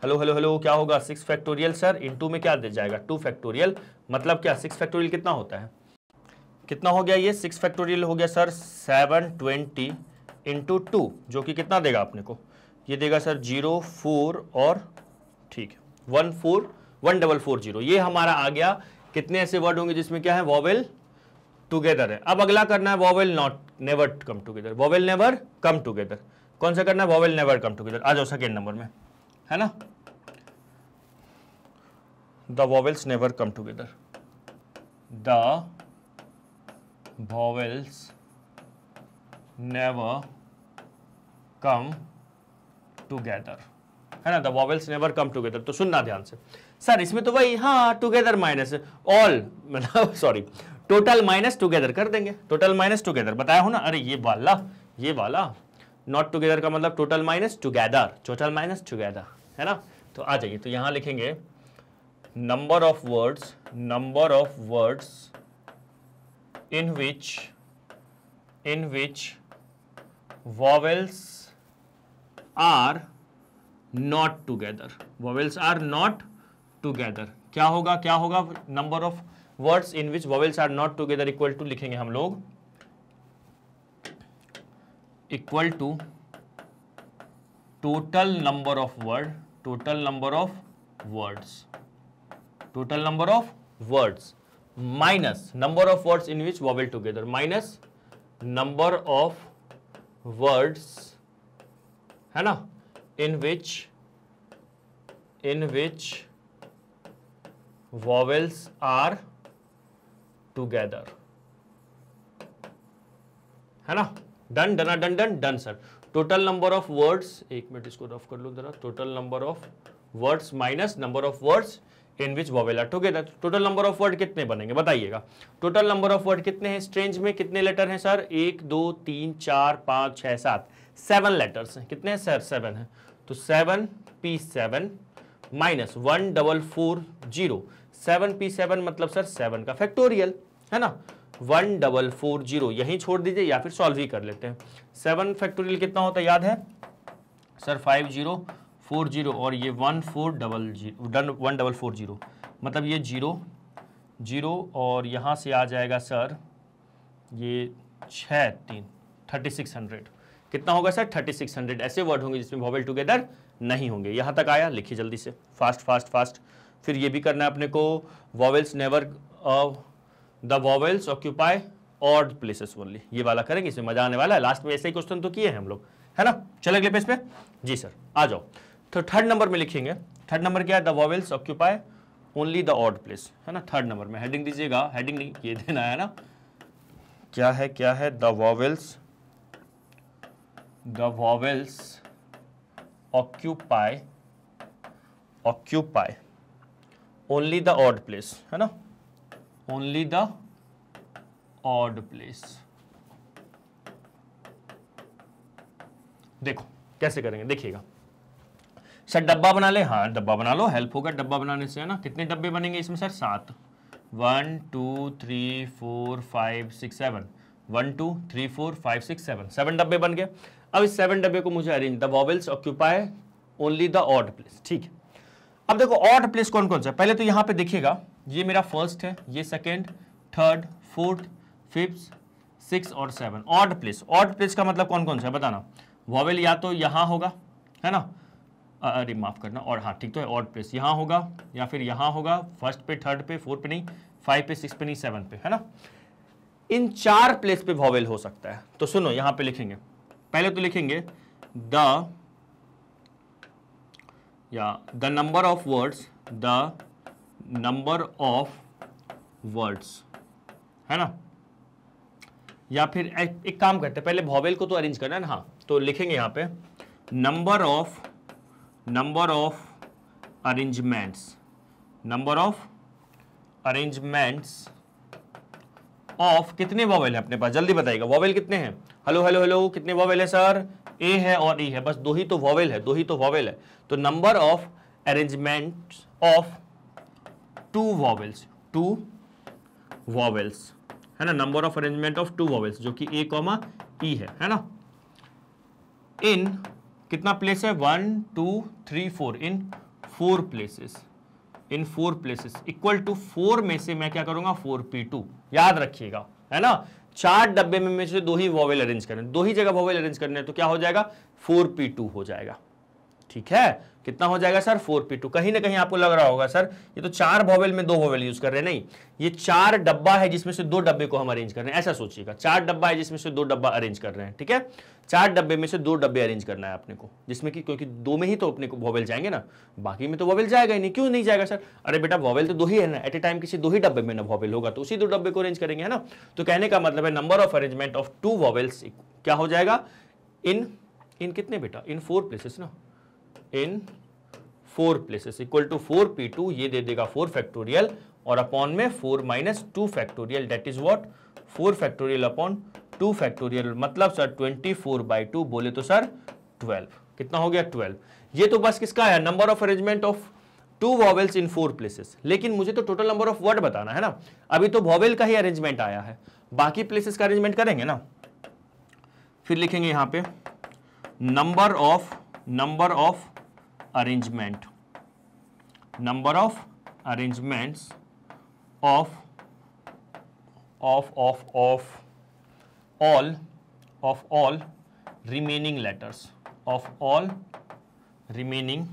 हेलो क्या होगा, 6 फैक्टोरियल सर, इंटू में क्या दे जाएगा, 2 फैक्टोरियल। मतलब क्या, 6 फैक्टोरियल कितना होता है, कितना हो गया ये, 6 फैक्टोरियल हो गया सर 720 इंटू 2, जो कि कितना देगा अपने को, ये देगा सर 0 4 और ठीक है 1440। ये हमारा आ गया। कितने ऐसे वर्ड होंगे जिसमें क्या है, वॉवेल टुगेदर है। अब अगला करना है vowel never come together, vowel never come together. कौन सा करना है, वॉवेल नेवर कम टुगेदर। आ जाओ सेकेंड नंबर में, है ना। The vowels never come together, the vowels never come together, है ना, the vowels never come together. तो सुनना ध्यान से सर, इसमें तो वही हाँ टुगेदर माइनस ऑल, मतलब सॉरी टोटल माइनस टुगेदर कर देंगे, टोटल माइनस टुगेदर बताया हो ना। अरे ये वाला नॉट टुगेदर का मतलब total minus together, total minus together, है ना। तो आ जाइए, तो यहां लिखेंगे number of words in which vowels are not together, vowels are not together. क्या होगा number of words in which vowels are not together equal to लिखेंगे हम लोग, equal to total number of words minus number of words in which vowel together, minus number of words, है ना, in which vowels are together, है ना। Done sir. Total number of words, एक minute इसको rough कर लो जरा, total number of words minus number of words in which vowel are together. Total number of word कितने बनेंगे बताइएगा, टोटल नंबर ऑफ वर्ड कितने हैं, स्ट्रेंज में कितने लेटर हैं सर, 1 2 3 4 5 6 7, 7 लेटर्स हैं। कितने हैं सर, 7 हैं। तो 7p7 माइनस 1440, 7p7 मतलब सर 7 का फैक्टोरियल, है ना, 1440, यहीं छोड़ दीजिए या फिर सॉल्व ही कर लेते हैं। 7 फैक्टोरियल कितना होता है याद है सर, 5040 और ये 1440, मतलब ये 0 और यहाँ से आ जाएगा सर ये 6 3 3600। कितना होगा सर, 3600 ऐसे वर्ड होंगे जिसमें वॉवेल टुगेदर नहीं होंगे। यहाँ तक आया, लिखिए जल्दी से, फास्ट। फिर ये भी करना है अपने को, vowels never, the vowels occupy odd places only, ये वाला करेंगे, इसमें मजा आने वाला है। लास्ट में ऐसे ही क्वेश्चन तो किए हैं हम लोग, है ना। चले अगले पेज पे, जी सर आ जाओ। तो थर्ड नंबर में लिखेंगे, थर्ड नंबर क्या है, the vowels occupy only the odd place, है ना। थर्ड नंबर में हेडिंग दीजिएगा, हेडिंग नहीं ये देना है ना, क्या है, the vowels occupy only the odd place, है ना, ओनली द ऑड प्लेस। देखो कैसे करेंगे, देखिएगा सर, डब्बा बना ले, हाँ डब्बा बना लो, हेल्प होगा डब्बा बनाने से, है ना। कितने डब्बे बनेंगे इसमें सर, 7, 1 2 3 4 5 6 7, 1 2 3 4 5 6 7, 7 डब्बे बन गए। अब इस 7 डब्बे को मुझे arrange, the vowels occupy only the odd place, ठीक है। अब देखो ऑड प्लेस कौन कौन सा, पहले तो यहां पे देखिएगा, ये मेरा फर्स्ट है, ये सेकेंड, थर्ड, फोर्थ, फिफ्थ, 6 और 7, ऑड प्लेस। ऑड प्लेस का मतलब कौन कौन सा है बताना, वॉवेल या तो यहां होगा, है ना, अरे माफ करना, और हाँ ठीक तो है, ऑड प्लेस यहाँ होगा या फिर यहाँ होगा, फर्स्ट पे, थर्ड पे, फोर्थ पे नहीं, 5 पे, 6 पे नहीं, 7 पे, है ना। इन 4 प्लेस पे वॉवेल हो सकता है। तो सुनो यहां पे लिखेंगे, पहले तो लिखेंगे द नंबर ऑफ वर्ड्स, है ना। या फिर एक काम करते हैं, पहले वॉवेल को तो अरेंज करना है ना, हाँ, तो लिखेंगे यहाँ पे नंबर ऑफ अरेंजमेंट्स ऑफ, कितने वॉवेल है अपने पास, जल्दी बताइएगा, वॉवेल कितने हैं, हेलो कितने वॉवेल है सर, ए है और ई है, बस दो ही तो वॉवेल है, तो number of arrangements of 2 vowels, है ना, number of arrangement of 2 vowels जो कि ए कॉमा ई है ना, इन कितना प्लेस है, 1 2 3 4, इन 4 प्लेसेस, इक्वल टू 4 में से मैं क्या करूंगा, 4p2, याद रखिएगा, है ना। 4 डब्बे में से 2 ही वॉवेल अरेंज करने, 2 ही जगह वॉवेल अरेंज करने, तो क्या हो जाएगा, 4p2 हो जाएगा, ठीक है, कितना हो जाएगा सर 4p2। कहीं ना कहीं आपको लग रहा होगा सर ये तो 4 वॉवेल में 2 वॉवेल यूज कर रहे हैं, नहीं, ये 4 डब्बा है जिसमें से 2 डब्बे को हम अरेंज कर रहे हैं, ऐसा सोचिएगा। 4 डब्बा है जिसमें से 2 डब्बा अरेंज कर रहे हैं, ठीक है, 4 डब्बे में से 2 डब्बे अरेंज करना है अपने को, जिसमें कि क्योंकि 2 में ही तो अपने को वॉवेल जाएंगे ना, बाकी में तो वॉवेल जाएगा ही नहीं। क्यों नहीं जाएगा सर? अरे बेटा वॉवेल तो 2 ही है ना, एट ए टाइम किसी 2 ही डब्बे में ना वॉवेल होगा तो उसी 2 डब्बे को अरेंज करेंगे, है ना। तो कहने का मतलब है number of arrangement of 2 vowels क्या हो जाएगा, इन कितने बेटा, इन 4 प्लेसेस ना, इन 4 प्लेसेस इक्वल टू 4p2, ये दे देगा 4 फैक्टोरियल और अपॉन में 4 minus 2 factorial, that is what 4 factorial upon 2 factorial, मतलब सर 24/2 बोले तो सर 12। कितना हो गया 12। ये तो बस किसका है, number of arrangement of 2 vowels in 4 places. लेकिन मुझे तो टोटल नंबर ऑफ वर्ड बताना है ना, अभी तो वॉवेल का ही अरेंजमेंट आया है, बाकी प्लेसेस का अरेंजमेंट करेंगे ना। फिर लिखेंगे यहां पे number of arrangement, number of arrangements of all remaining letters, of all remaining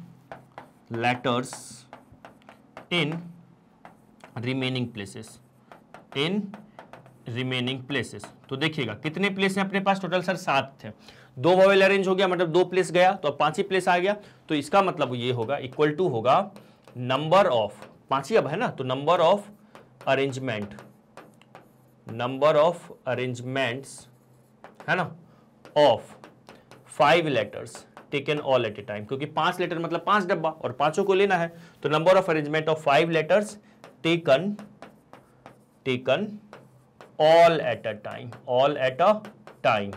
letters in remaining places, in remaining places. तो देखिएगा कितने प्लेस हैं अपने पास, टोटल सर 7 थे, 2 वॉवेल अरेंज हो गया मतलब 2 प्लेस गया, तो अब 5 ही प्लेस आ गया। तो इसका मतलब ये होगा इक्वल टू होगा नंबर ऑफ, 5 ही अब है ना, तो number of arrangement, number of arrangements है ना of 5 letters taken all at a time, क्योंकि 5 लेटर मतलब 5 डब्बा और 5 को लेना है, तो number of arrangement of 5 letters taken all at a time, all at a time.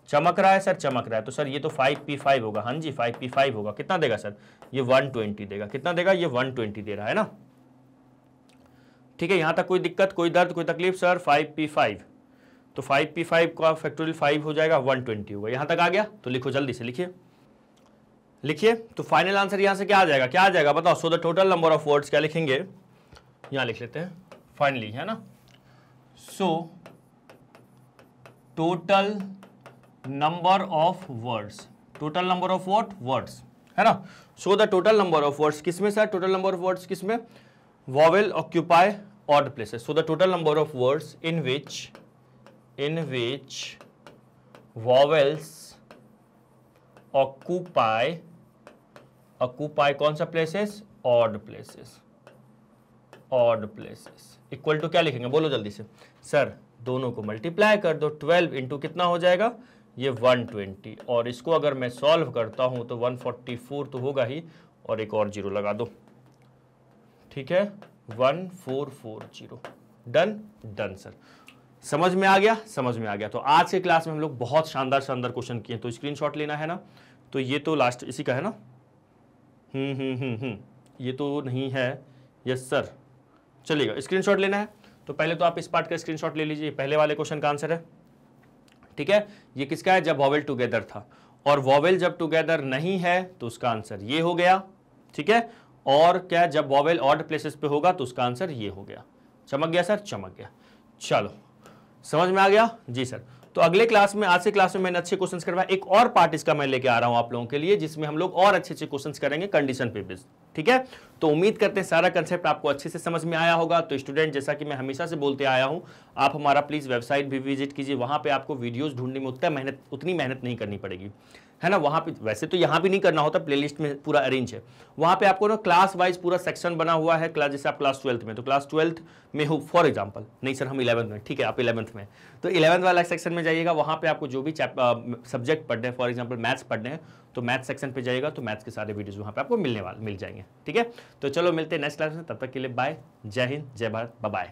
चमक रहा है सर, चमक रहा है, तो सर ये तो 5p5 होगा, हाँ जी 5p5 होगा। कितना देगा सर, ये 120 देगा। कितना देगा, ये 120 दे रहा है ना, ठीक है। यहां तक कोई दिक्कत, कोई दर्द, कोई तकलीफ सर? 5p5, तो 5p5 का फैक्टोरियल 5 हो जाएगा, 120 होगा। यहां तक आ गया, तो लिखो जल्दी से, लिखिए। तो फाइनल आंसर यहां से क्या आ जाएगा, क्या आ जाएगा बताओ? So the total number of words क्या लिखेंगे, यहां लिख लेते हैं फाइनली, है ना। So total number of words, total number of what words, है ना। So the total number of words किसमें sir, total number of words किसमें, vowel occupy odd places. So the total number of words in which vowels occupy कौन सा places, odd places, odd places equal to क्या लिखेंगे, बोलो जल्दी से sir? दोनों को मल्टीप्लाई कर दो, 12 इंटू कितना हो जाएगा, ये 120, और इसको अगर मैं सॉल्व करता हूं तो 144 तो होगा ही, और एक और जीरो लगा दो, ठीक है, 1440। डन सर, समझ में आ गया, समझ में आ गया। तो आज के क्लास में हम लोग बहुत शानदार क्वेश्चन किए, तो स्क्रीनशॉट लेना है ना, तो ये तो लास्ट इसी का है ना, ये तो नहीं है, यस सर, चलिएगा स्क्रीनशॉट लेना है। तो पहले तो आप इस पार्ट का स्क्रीनशॉट ले लीजिए, पहले वाले क्वेश्चन का आंसर है, ठीक है। ये किसका है, जब वॉवेल टुगेदर था, और वॉवेल जब टुगेदर नहीं है तो उसका आंसर ये हो गया, ठीक है। और क्या, जब वॉवेल ऑड प्लेसेस पे होगा तो उसका आंसर ये हो गया। चमक गया सर, चमक गया। चलो समझ में आ गया जी सर। तो अगले क्लास में, आज से क्लास में मैंने अच्छे क्वेश्चंस करवाए, एक और पार्ट इसका मैं लेके आ रहा हूं आप लोगों के लिए, जिसमें हम लोग और अच्छे क्वेश्चंस करेंगे कंडीशन पे बेस्ड, ठीक है। तो उम्मीद करते हैं सारा कंसेप्ट आपको अच्छे से समझ में आया होगा। तो स्टूडेंट, जैसा कि मैं हमेशा से बोलते आया हूं, आप हमारा प्लीज वेबसाइट भी विजिट कीजिए, वहां पे आपको वीडियोस ढूंढने में उतनी मेहनत नहीं करनी पड़ेगी, है ना। वहाँ पे वैसे तो यहाँ भी नहीं करना होता, प्लेलिस्ट में पूरा अरेंज है, वहाँ पे आपको ना क्लास वाइज पूरा सेक्शन बना हुआ है। क्लास जैसे आप क्लास 12th में, तो क्लास 12th में हो फॉर एग्जांपल, नहीं सर हम 11th में, ठीक है आप 11th में, तो 11th वाला सेक्शन में जाइएगा, वहाँ पे आपको जो भी सब्जेक्ट पढ़ने हैं, फॉर एग्जाम्पल मैथ्स पढ़ने हैं, तो मैथ्स सेक्शन पे जाइएगा, तो मैथ्स के सारे वीडियोज वहाँ पे आपको मिल जाएंगे, ठीक है। तो चलो मिलते हैं नेक्स्ट क्लास में, तब तक के लिए बाय, जय हिंद, जय भारत, बाय।